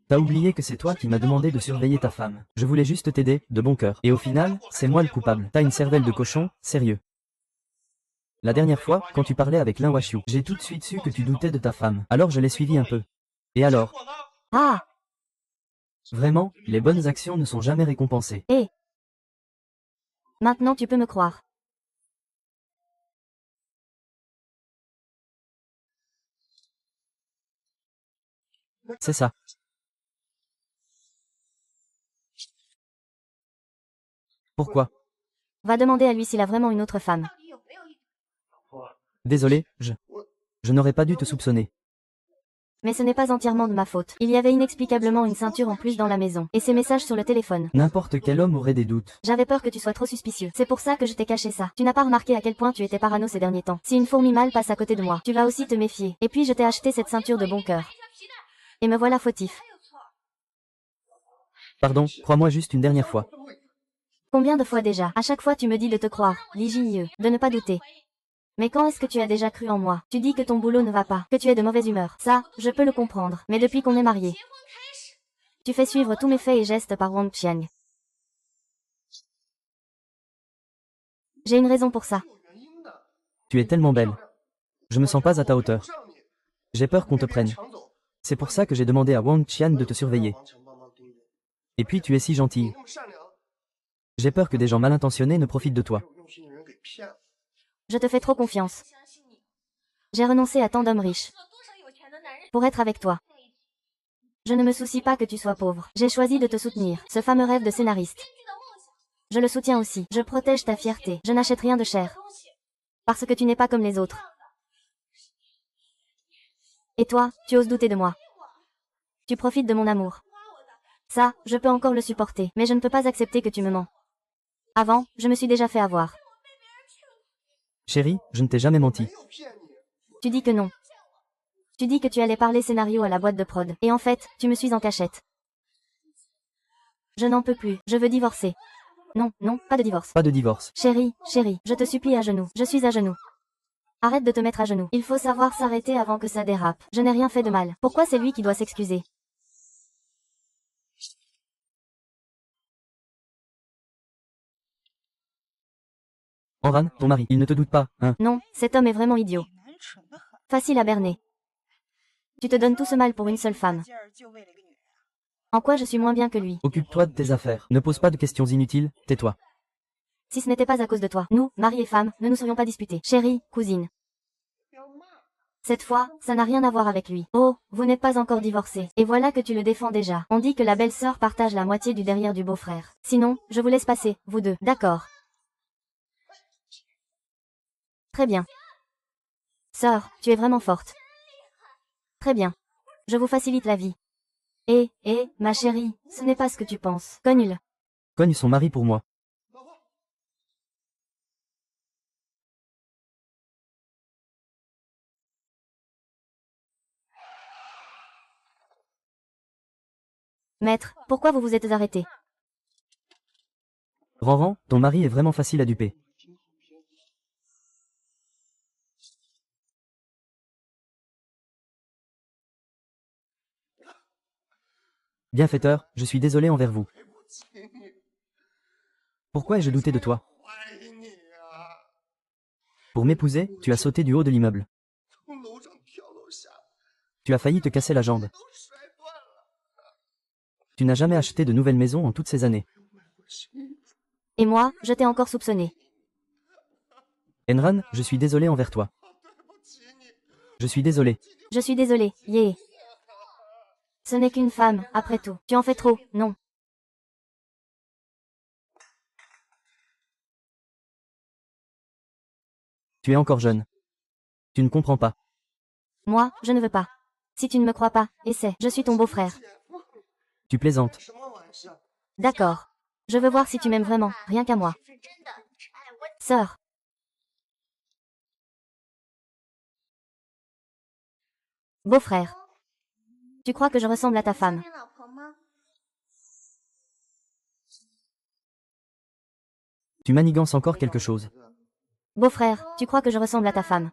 T'as oublié que c'est toi qui m'as demandé de surveiller ta femme. Je voulais juste t'aider, de bon cœur. Et au final, c'est moi le coupable. T'as une cervelle de cochon, sérieux. La dernière fois, quand tu parlais avec Lin Washu, j'ai tout de suite su que tu doutais de ta femme. Alors je l'ai suivi un peu. Et alors? Ah! Vraiment, les bonnes actions ne sont jamais récompensées. Hé! Maintenant tu peux me croire. C'est ça. Pourquoi? Va demander à lui s'il a vraiment une autre femme. Désolé, je n'aurais pas dû te soupçonner. Mais ce n'est pas entièrement de ma faute. Il y avait inexplicablement une ceinture en plus dans la maison. Et ces messages sur le téléphone. N'importe quel homme aurait des doutes. J'avais peur que tu sois trop suspicieux. C'est pour ça que je t'ai caché ça. Tu n'as pas remarqué à quel point tu étais parano ces derniers temps. Si une fourmi mâle passe à côté de moi, tu vas aussi te méfier. Et puis je t'ai acheté cette ceinture de bon cœur. Et me voilà fautif. Pardon, crois-moi juste une dernière fois. Combien de fois déjà? À chaque fois tu me dis de te croire, Li Jiyue, de ne pas douter. Mais quand est-ce que tu as déjà cru en moi? Tu dis que ton boulot ne va pas, que tu es de mauvaise humeur. Ça, je peux le comprendre. Mais depuis qu'on est mariés, tu fais suivre tous mes faits et gestes par Wang Qiang. J'ai une raison pour ça. Tu es tellement belle. Je me sens pas à ta hauteur. J'ai peur qu'on te prenne. C'est pour ça que j'ai demandé à Wang Qian de te surveiller. Et puis tu es si gentille. J'ai peur que des gens mal intentionnés ne profitent de toi. Je te fais trop confiance. J'ai renoncé à tant d'hommes riches pour être avec toi. Je ne me soucie pas que tu sois pauvre. J'ai choisi de te soutenir, ce fameux rêve de scénariste. Je le soutiens aussi. Je protège ta fierté. Je n'achète rien de cher. Parce que tu n'es pas comme les autres. Et toi, tu oses douter de moi. Tu profites de mon amour. Ça, je peux encore le supporter, mais je ne peux pas accepter que tu me mens. Avant, je me suis déjà fait avoir. Chérie, je ne t'ai jamais menti. Tu dis que non. Tu dis que tu allais parler scénario à la boîte de prod. Et en fait, tu me suis en cachette. Je n'en peux plus. Je veux divorcer. Non, non, pas de divorce. Pas de divorce. Chérie, chérie, je te supplie à genoux. Je suis à genoux. Arrête de te mettre à genoux. Il faut savoir s'arrêter avant que ça dérape. Je n'ai rien fait de mal. Pourquoi c'est lui qui doit s'excuser? Enran, ton mari, il ne te doute pas, hein? Non, cet homme est vraiment idiot. Facile à berner. Tu te donnes tout ce mal pour une seule femme. En quoi je suis moins bien que lui? Occupe-toi de tes affaires. Ne pose pas de questions inutiles, tais-toi. Si ce n'était pas à cause de toi, nous, mari et femme, ne nous serions pas disputés. Chérie, cousine. Cette fois, ça n'a rien à voir avec lui. Oh, vous n'êtes pas encore divorcés. Et voilà que tu le défends déjà. On dit que la belle-sœur partage la moitié du derrière du beau-frère. Sinon, je vous laisse passer, vous deux. D'accord. Très bien. Sœur, tu es vraiment forte. Très bien. Je vous facilite la vie. Ma chérie, ce n'est pas ce que tu penses. Cogne-le. Cogne son mari pour moi. Maître, pourquoi vous vous êtes arrêté? Ranran, ton mari est vraiment facile à duper. Bienfaiteur, je suis désolé envers vous. Pourquoi ai-je douté de toi? 怀疑你呀、 Pour m'épouser, tu as sauté du haut de l'immeuble. 从楼上跳楼下， Tu as failli te casser la jambe. 都摔断了。 Tu n'as jamais acheté de nouvelle maison en toutes ces années. Et moi, je t'ai encore soupçonné. Enran, je suis désolé envers toi. 对不起你， Je suis désolé. Je suis désolée, yeah. Ce n'est qu'une femme, après tout. Tu en fais trop, non. Tu es encore jeune. Tu ne comprends pas. Moi, je ne veux pas. Si tu ne me crois pas, essaie. Je suis ton beau-frère. 姐夫， Tu plaisantes. 什么玩笑？ D'accord. Je veux voir si tu m'aimes vraiment, rien qu'à moi. Sœur. Beau-frère. Tu crois que je ressemble à ta femme? Tu manigances encore quelque chose. Beau-frère, tu crois que je ressemble à ta femme?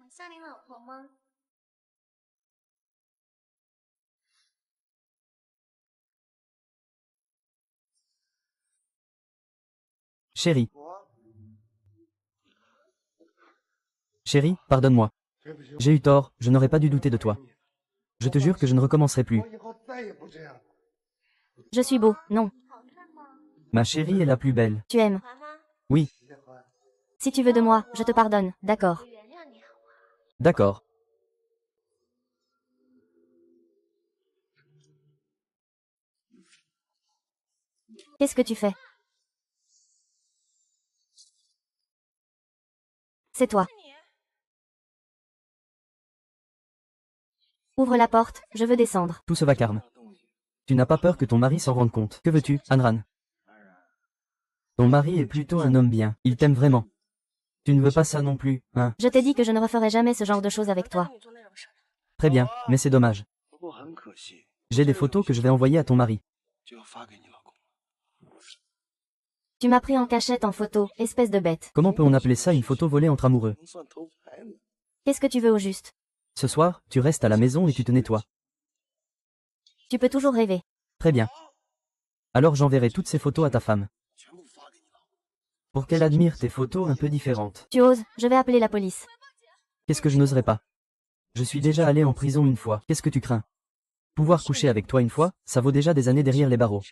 Chérie. 我 Chérie, pardonne-moi. 对不起， J'ai eu tort, je n'aurais pas dû douter de toi. Je te jure que je ne recommencerai plus. 我以后再也不这样。 Je suis beau, non. Ma chérie est la plus belle. Tu aimes. Oui, 结婚， Si tu veux de moi, je te pardonne, d'accord. d'accord. Qu'est-ce que tu fais? C'est toi. Ouvre la porte, je veux descendre. Tout ce vacarme. Tu n'as pas peur que ton mari s'en rende compte. Que veux-tu, Anran? Ton mari est plutôt un homme bien. Il t'aime vraiment. Tu ne veux pas ça non plus, hein? Je t'ai dit que je ne referai jamais ce genre de choses avec toi. Très bien, mais c'est dommage. 不过很可惜， J'ai des photos que je vais envoyer à ton mari. 就要发给你老公。 Tu m'as pris en cachette en photo, espèce de bête. Comment peut-on appeler ça une photo volée entre amoureux? 能算偷拍呢？ Qu'est-ce que tu veux au juste? Ce soir, tu restes à la maison et tu te nettoies. Tu peux toujours rêver. Très bien. Alors j'enverrai toutes ces photos à ta femme. 全部发给你老公。 Pour qu'elle admire tes photos un peu différentes. Tu oses, je vais appeler la police. Qu'est-ce que je n'oserais pas? Je suis déjà allé en prison une fois. Qu'est-ce que tu crains? Pouvoir coucher avec toi une fois, ça vaut déjà des années derrière les barreaux.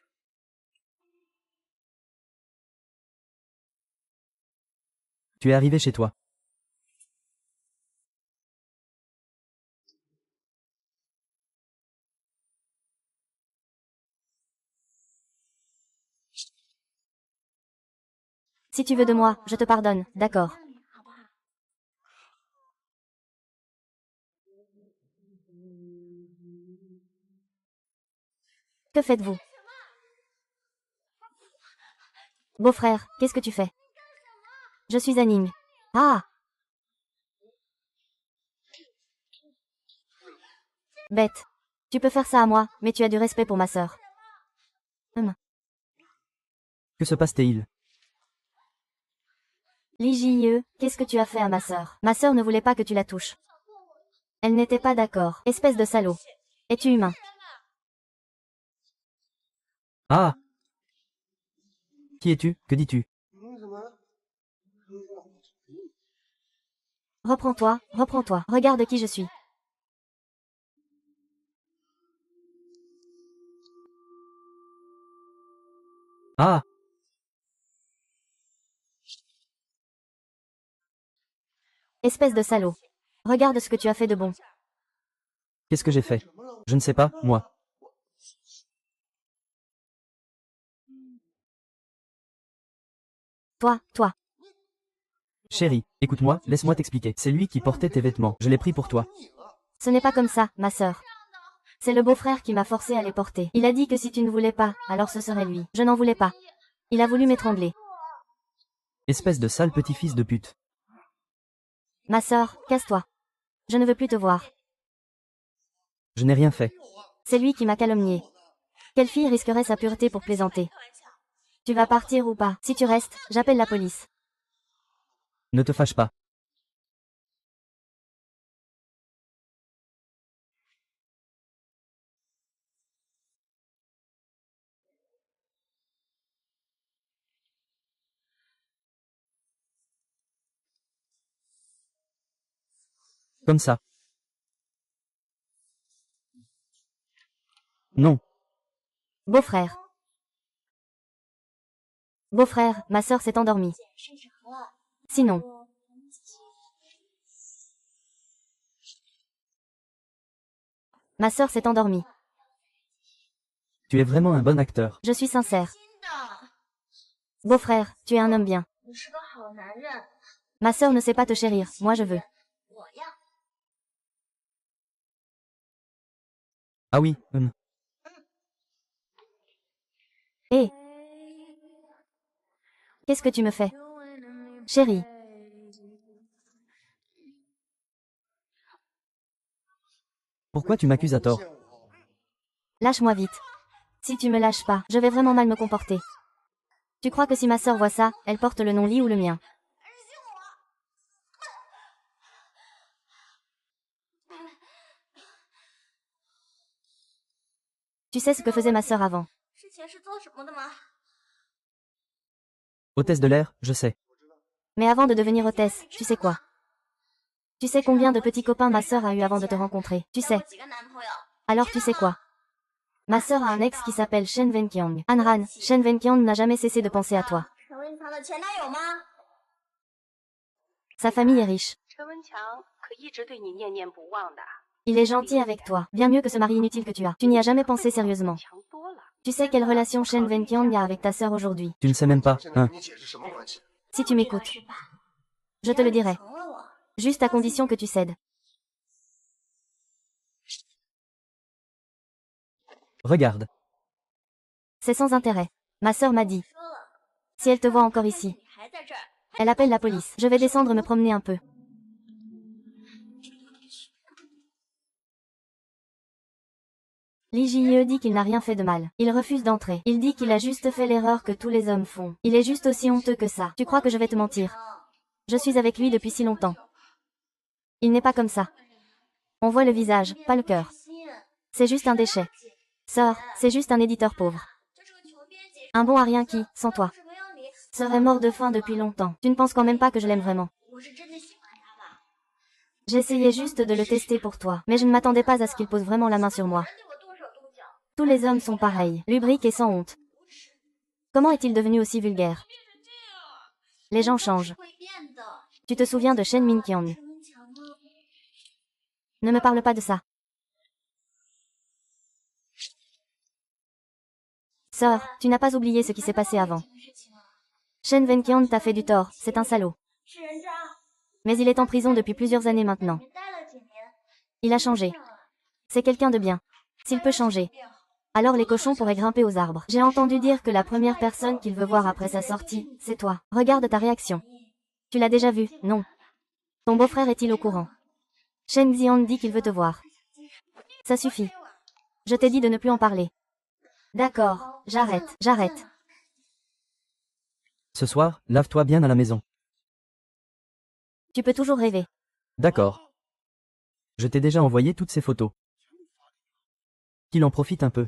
Tu es arrivé chez toi. Si tu veux de moi, je te pardonne, d'accord. Que faites-vous? Beau-frère, qu'est-ce que tu fais? Je suis Anning. Ah! Bête. Tu peux faire ça à moi, mais tu as du respect pour ma sœur. Que se passe-t-il? Ligie, qu'est-ce que tu as fait à ma sœur? Ma sœur ne voulait pas que tu la touches. Elle n'était pas d'accord. Espèce de salaud. Es-tu humain? Ah! Qui es-tu? Que dis-tu? 你怎么？ Reprends-toi, reprends-toi. Regarde qui je suis. Ah! Espèce de salaud. Regarde ce que tu as fait de bon. Qu'est-ce que j'ai fait? Je ne sais pas, moi. Toi. Chérie, écoute-moi, laisse-moi t'expliquer. C'est lui qui portait tes vêtements. Je l'ai pris pour toi. Ce n'est pas comme ça, ma sœur. C'est le beau-frère qui m'a forcé à les porter. Il a dit que si tu ne voulais pas, alors ce serait lui. Je n'en voulais pas. Il a voulu m'étrangler. Espèce de sale petit-fils de pute. Ma sœur, casse-toi. Je ne veux plus te voir. Je n'ai rien fait. C'est lui qui m'a calomnié. Quelle fille risquerait sa pureté pour plaisanter? Tu vas partir ou pas? Si tu restes, j'appelle la police. Ne te fâche pas. Comme ça. Non. Beau-frère. Beau-frère, ma sœur s'est endormie. Sinon. Ma sœur s'est endormie. Tu es vraiment un bon acteur. Je suis sincère. Beau-frère, tu es un homme bien. Ma sœur ne sait pas te chérir, moi je veux. Ah oui, Hé. Qu'est-ce que tu me fais? Chérie. Pourquoi tu m'accuses à tort? Lâche-moi vite. Si tu me lâches pas, je vais vraiment mal me comporter. Tu crois que si ma sœur voit ça, elle porte le nom Lee ou le mien? Tu sais ce que faisait ma sœur avant? Hôtesse de l'air, je sais. Mais avant de devenir hôtesse, tu sais quoi? Tu sais combien de petits copains ma sœur a eu avant de te rencontrer? Tu sais. Alors tu sais quoi? Ma sœur a un ex qui s'appelle Shen Wenqiang. Anran, Shen Wenqiang n'a jamais cessé de penser à toi. Sa famille est riche. Il est gentil avec toi, bien mieux que ce mari inutile que tu as. Tu n'y as jamais pensé sérieusement. Tu sais quelle relation Shen Wenqiang a avec ta sœur aujourd'hui? Tu ne sais même pas, hein. Si tu m'écoutes, je te le dirai. Juste à condition que tu cèdes. Regarde. C'est sans intérêt. Ma sœur m'a dit. Si elle te voit encore ici, elle appelle la police. Je vais descendre me promener un peu. Lee Ji-ye dit qu'il n'a rien fait de mal. Il refuse d'entrer. Il dit qu'il a juste fait l'erreur que tous les hommes font. Il est juste aussi honteux que ça. Tu crois que je vais te mentir? Je suis avec lui depuis si longtemps. Il n'est pas comme ça. On voit le visage, pas le cœur. C'est juste un déchet. Sœur, c'est juste un éditeur pauvre. Un bon à rien qui, sans toi, serait mort de faim depuis longtemps. Tu ne penses quand même pas que je l'aime vraiment. J'essayais juste de le tester pour toi, mais je ne m'attendais pas à ce qu'il pose vraiment la main sur moi. Tous les hommes sont pareils, lubriques et sans honte. Comment est-il devenu aussi vulgaire? Les gens changent. Tu te souviens de Shen Minqiang? Ne me parle pas de ça. Sœur, tu n'as pas oublié ce qui s'est passé avant. Shen Wenqiang t'a fait du tort, c'est un salaud. Mais il est en prison depuis plusieurs années maintenant. Il a changé. C'est quelqu'un de bien. S'il peut changer, alors les cochons pourraient grimper aux arbres. J'ai entendu dire que la première personne qu'il veut voir après sa sortie, c'est toi. Regarde ta réaction. Tu l'as déjà vu, non? Ton beau-frère est-il au courant? Shen Xian dit qu'il veut te voir. Ça suffit. Je t'ai dit de ne plus en parler. D'accord, j'arrête. Ce soir, lave-toi bien à la maison. Tu peux toujours rêver. D'accord. Je t'ai déjà envoyé toutes ces photos. Qu'il en profite un peu.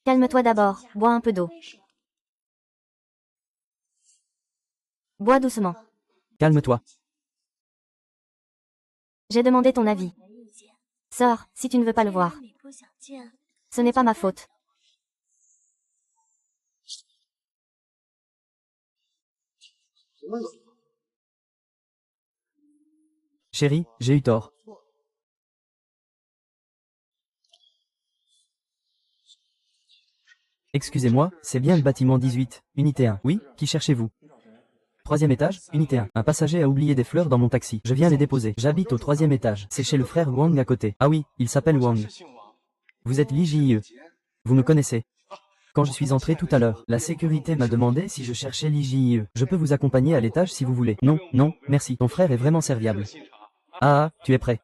Calme-toi d'abord, bois un peu d'eau. Bois doucement. Calme-toi. J'ai demandé ton avis. Sœur, si tu ne veux pas le voir, ce n'est pas ma faute. Chérie, j'ai eu tort. Excusez-moi, c'est bien le bâtiment 18, unité 1. Oui, qui cherchez-vous? Troisième étage, unité 1. Un passager a oublié des fleurs dans mon taxi. Je viens les déposer. J'habite au troisième étage. C'est chez le frère Wang à côté. Ah oui, il s'appelle Wang. Vous êtes Lee Ji-ye. Vous me connaissez. Quand je suis entré tout à l'heure, la sécurité m'a demandé si je cherchais Lee Ji-ye. Je peux vous accompagner à l'étage si vous voulez. Non, non, merci. Ton frère est vraiment serviable. Ah, tu es prêt.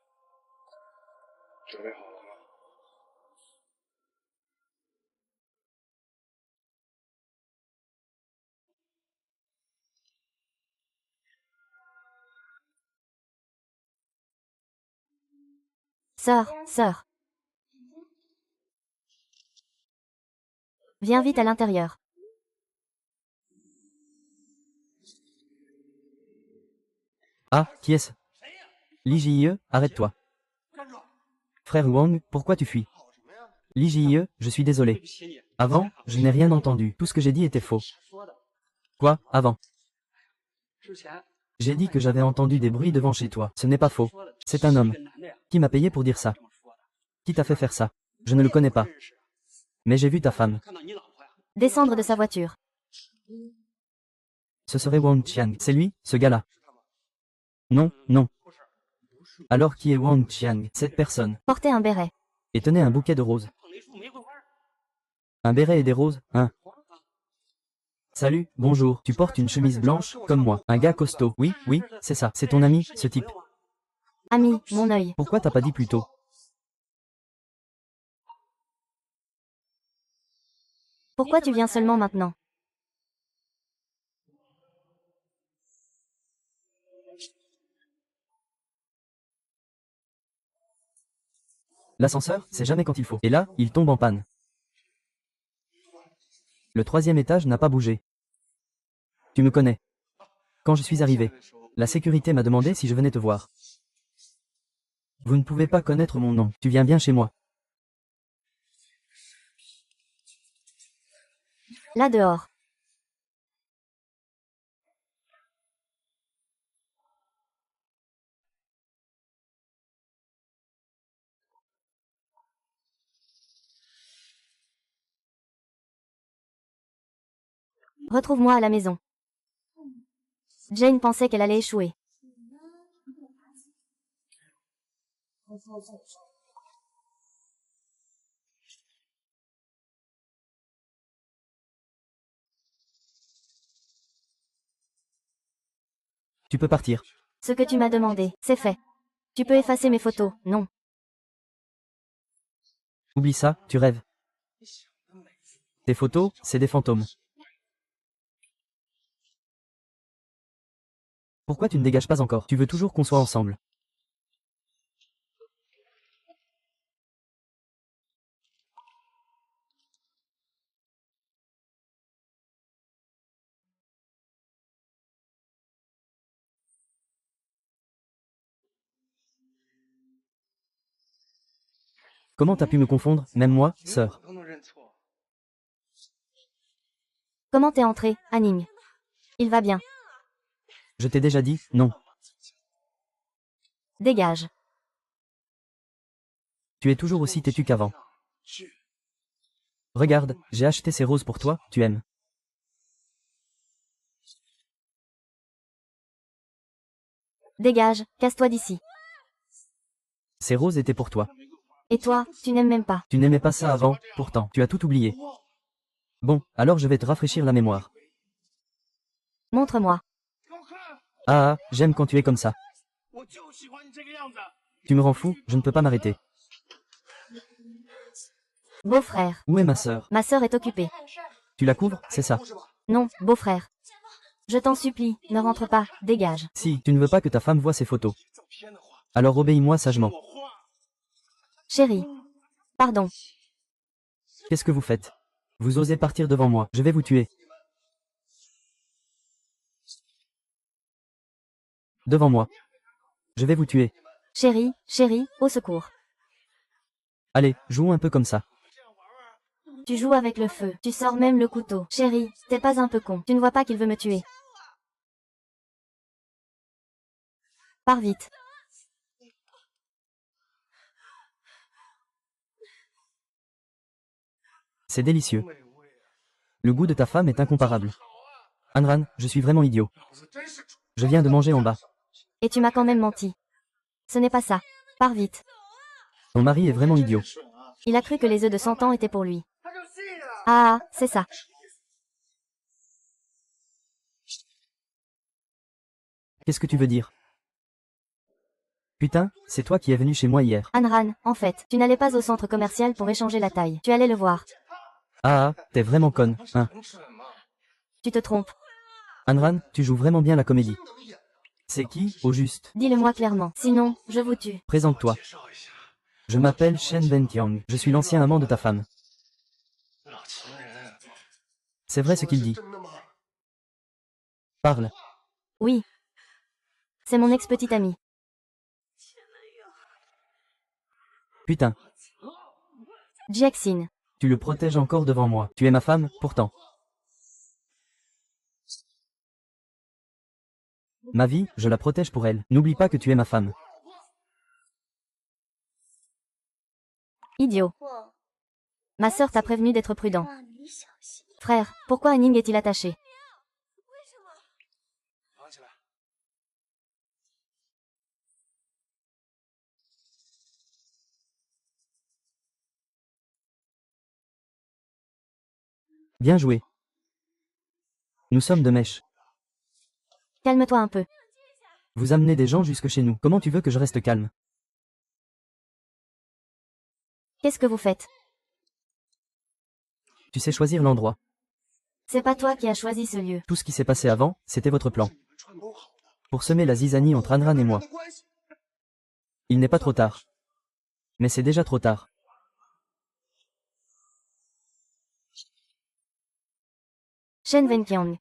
Sœur. Viens vite à l'intérieur. Ah, qui est-ce? Li Jie, arrête-toi. Frère Wang, pourquoi tu fuis? Li Jie, je suis désolé. Avant, je n'ai rien entendu. Tout ce que j'ai dit était faux. Quoi, avant? J'ai dit que j'avais entendu des bruits devant chez toi. Ce n'est pas faux. C'est un homme. Qui m'a payé pour dire ça? Qui t'a fait faire ça? Je ne le connais pas. Mais j'ai vu ta femme. Descendre de sa voiture. Ce serait Wang Qian. C'est lui, ce gars-là? Non, non. Alors qui est Wang Qian? Cette personne. Porter un béret. Et tenait un bouquet de roses. Un béret et des roses, hein? Salut, bonjour, tu portes une chemise blanche, comme moi. Un gars costaud. Oui, oui, c'est ça. C'est ton ami, ce type. Ami, mon œil. Pourquoi t'as pas dit plus tôt? Pourquoi tu viens seulement maintenant? L'ascenseur, c'est jamais quand il faut. Et là, il tombe en panne. Le 3e étage n'a pas bougé. Tu me connais. Quand je suis arrivé, la sécurité m'a demandé si je venais te voir. Vous ne pouvez pas connaître mon nom. Tu viens bien chez moi. Là dehors. Retrouve-moi à la maison. Jane pensait qu'elle allait échouer. Tu peux partir. Ce que tu m'as demandé, c'est fait. Tu peux effacer mes photos, non. Oublie ça, tu rêves. Tes photos, c'est des fantômes. Pourquoi tu ne dégages pas encore? Tu veux toujours qu'on soit ensemble. Comment t'as pu me confondre, même moi, sœur? Comment t'es entré, Anning? Il va bien. Je t'ai déjà dit, non. Dégage. Tu es toujours aussi têtu qu'avant. Regarde, j'ai acheté ces roses pour toi, tu aimes. Dégage, casse-toi d'ici. Ces roses étaient pour toi. Et toi, tu n'aimes même pas. Tu n'aimais pas ça avant, pourtant, tu as tout oublié. Bon, alors je vais te rafraîchir la mémoire. Montre-moi. Ah, j'aime quand tu es comme ça. Tu me rends fou, je ne peux pas m'arrêter. Beau-frère. Où est ma sœur? Ma sœur est occupée. Tu la couvres, c'est ça? Non, beau-frère. Je t'en supplie, ne rentre pas, dégage. Si, tu ne veux pas que ta femme voie ces photos. Alors obéis-moi sagement. Chérie. Pardon. Qu'est-ce que vous faites? Vous osez partir devant moi, je vais vous tuer. Devant moi. Je vais vous tuer. Chérie, au secours. Allez, jouons un peu comme ça. Tu joues avec le feu, tu sors même le couteau. Chérie, t'es pas un peu con, tu ne vois pas qu'il veut me tuer. Pars vite. C'est délicieux. Le goût de ta femme est incomparable. Anran, je suis vraiment idiot. Je viens de manger en bas. Et tu m'as quand même menti. Ce n'est pas ça. Pars vite. Ton mari est vraiment idiot. Il a cru que les œufs de 100 ans étaient pour lui. Ah, c'est ça. Qu'est-ce que tu veux dire? Putain, c'est toi qui es venu chez moi hier. Anran, en fait, tu n'allais pas au centre commercial pour échanger la taille. Tu allais le voir. Ah, t'es vraiment conne, hein. Tu te trompes. Anran, tu joues vraiment bien la comédie. C'est qui, au juste? Dis-le-moi clairement. Sinon, je vous tue. Présente-toi. Je m'appelle Shen Wentiang. Je suis l'ancien amant de ta femme. 老情人， C'est vrai ce qu'il dit. 真的吗？ Parle. Oui. C'est mon ex-petite amie. Putain. Jackson. Tu le protèges encore devant moi. Tu es ma femme, pourtant. Ma vie, je la protège pour elle. N'oublie pas que tu es ma femme. Idiot. 我 Ma sœur t'a prévenu d'être prudent. 让你小心。 Frère, pourquoi Ning est-il attaché? 绑起来。 Bien joué. Nous sommes de mèche. Calme-toi un peu. Vous amenez des gens jusque chez nous. Comment tu veux que je reste calme? Qu'est-ce que vous faites? Tu sais choisir l'endroit. C'est pas toi qui as choisi ce lieu. Tout ce qui s'est passé avant, c'était votre plan. 你们串通好的。 Pour semer la zizanie entre Anran et moi. 的关系 Il n'est pas trop tard. Mais c'est déjà trop tard. Shen Wenqiang.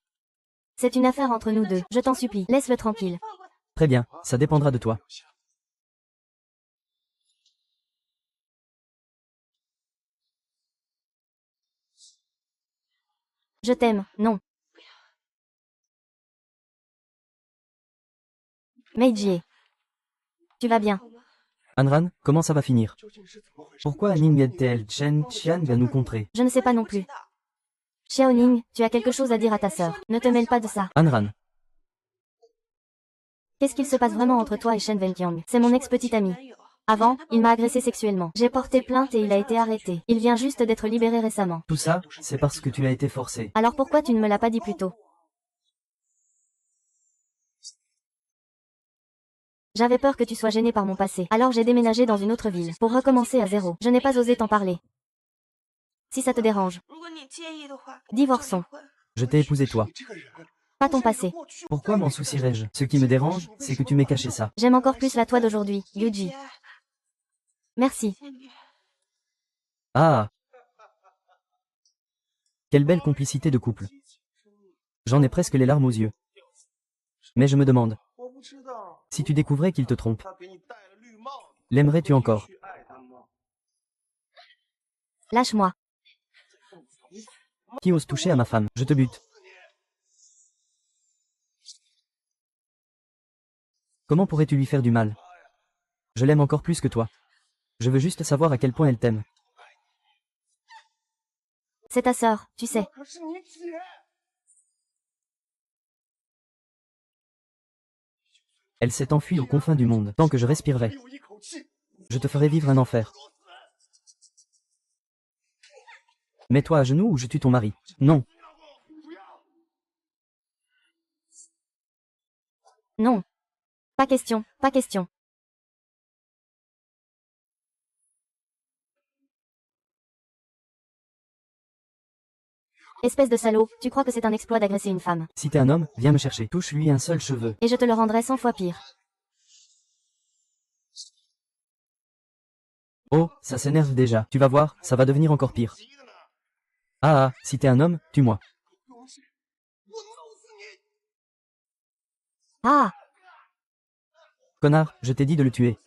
C'est une affaire entre nous deux. Je t'en supplie, laisse-le tranquille. Très bien, ça dépendra de toi. Je t'aime, non. Meijie. Tu vas bien. Anran, comment ça va finir? 究竟是怎么回事？ Pourquoi Ning et Chen Qian va nous contrer? Je ne sais pas non plus. Xiaoning, tu as quelque chose à dire à ta sœur. Ne te mêle pas de ça. Anran, Qu'est-ce qu'il se passe vraiment entre toi et Shen Wenqiang? C'est mon ex-petite amie. Avant, il m'a agressé sexuellement. J'ai porté plainte et il a été arrêté. Il vient juste d'être libéré récemment. tout ça, c'est parce que tu as été forcé. Alors pourquoi tu ne me l'as pas dit plus tôt? J'avais peur que tu sois gêné par mon passé. Alors j'ai déménagé dans une autre ville, pour recommencer à zéro. Je n'ai pas osé t'en parler. Si ça te dérange, 如果你介意的话， divorçons. Je t'ai épousé toi. 你这个人， Pas ton passé. 过去 Pourquoi m'en soucierais-je? Ce qui me dérange, c'est que tu m'aies caché ça. J'aime encore plus la toi d'aujourd'hui, Yuji. Merci. 谢你。 Ah! Quelle belle complicité de couple. J'en ai presque les larmes aux yeux. Mais je me demande, 我不知道 si tu découvrais qu'il te trompe, 他给你戴了绿帽子， l'aimerais-tu encore? 去爱他吗？ Lâche-moi. Qui ose toucher à ma femme? Je te bute. Comment pourrais-tu lui faire du mal? Je l'aime encore plus que toi. Je veux juste savoir à quel point elle t'aime. C'est ta sœur, tu sais. 可是你姐， Elle s'est enfuie aux confins du monde. Tant que je respirerai, 有一口气， je te ferai vivre un enfer. Mets-toi à genoux ou je tue ton mari. Non. 不要。 Non. Pas question, pas question. Espèce de salaud, tu crois que c'est un exploit d'agresser une femme. Si t'es un homme, viens me chercher. Touche-lui un seul cheveu. Et je te le rendrai 100 fois pire. Oh, ça s'énerve déjà. Tu vas voir, ça va devenir encore pire. 急的呢， Ah, si t'es un homme, tue-moi. 东西，我弄死你！ Ah! Connard, je t'ai dit de le tuer.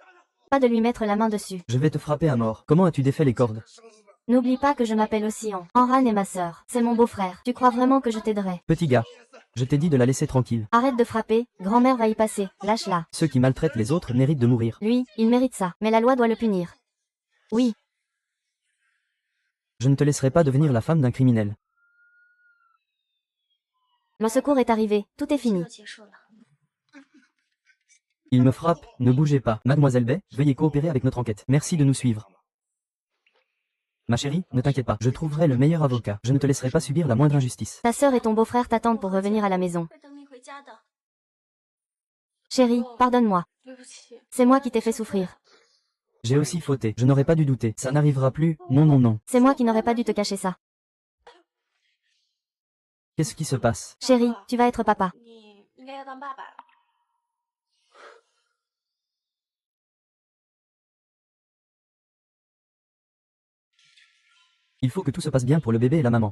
Pas de lui mettre la main dessus. Je vais te frapper à mort. Comment as-tu défait les cordes? 生死的， N'oublie pas que je m'appelle Océan. Enran est ma sœur. C'est mon beau-frère. Tu crois vraiment que je t'aiderai? Petit gars, je t'ai dit de la laisser tranquille. Arrête de frapper, grand-mère va y passer. Lâche-la. Ceux qui maltraitent les autres méritent de mourir. Lui, il mérite ça. Mais la loi doit le punir. Oui, Je ne te laisserai pas devenir la femme d'un criminel. le secours est arrivé. Tout est fini. 结束了。 Il me frappe, ne bougez pas. Mademoiselle Bay, veuillez coopérer avec notre enquête. Merci de nous suivre. Ma chérie, ne t'inquiète pas, je trouverai le meilleur avocat. Je ne te laisserai pas subir la moindre injustice. Ta sœur et ton beau-frère t'attendent pour revenir à la maison. 会等你回家的。 Chérie, pardonne-moi. 对不起。 C'est moi qui t'ai fait souffrir. J'ai aussi fauté, je n'aurais pas dû douter. Ça n'arrivera plus, non non non. C'est moi qui n'aurais pas dû te cacher ça. Qu'est-ce qui se passe? Chérie, tu vas être papa. 你应该要当爸爸了。Il faut que tout se passe bien pour le bébé et la maman.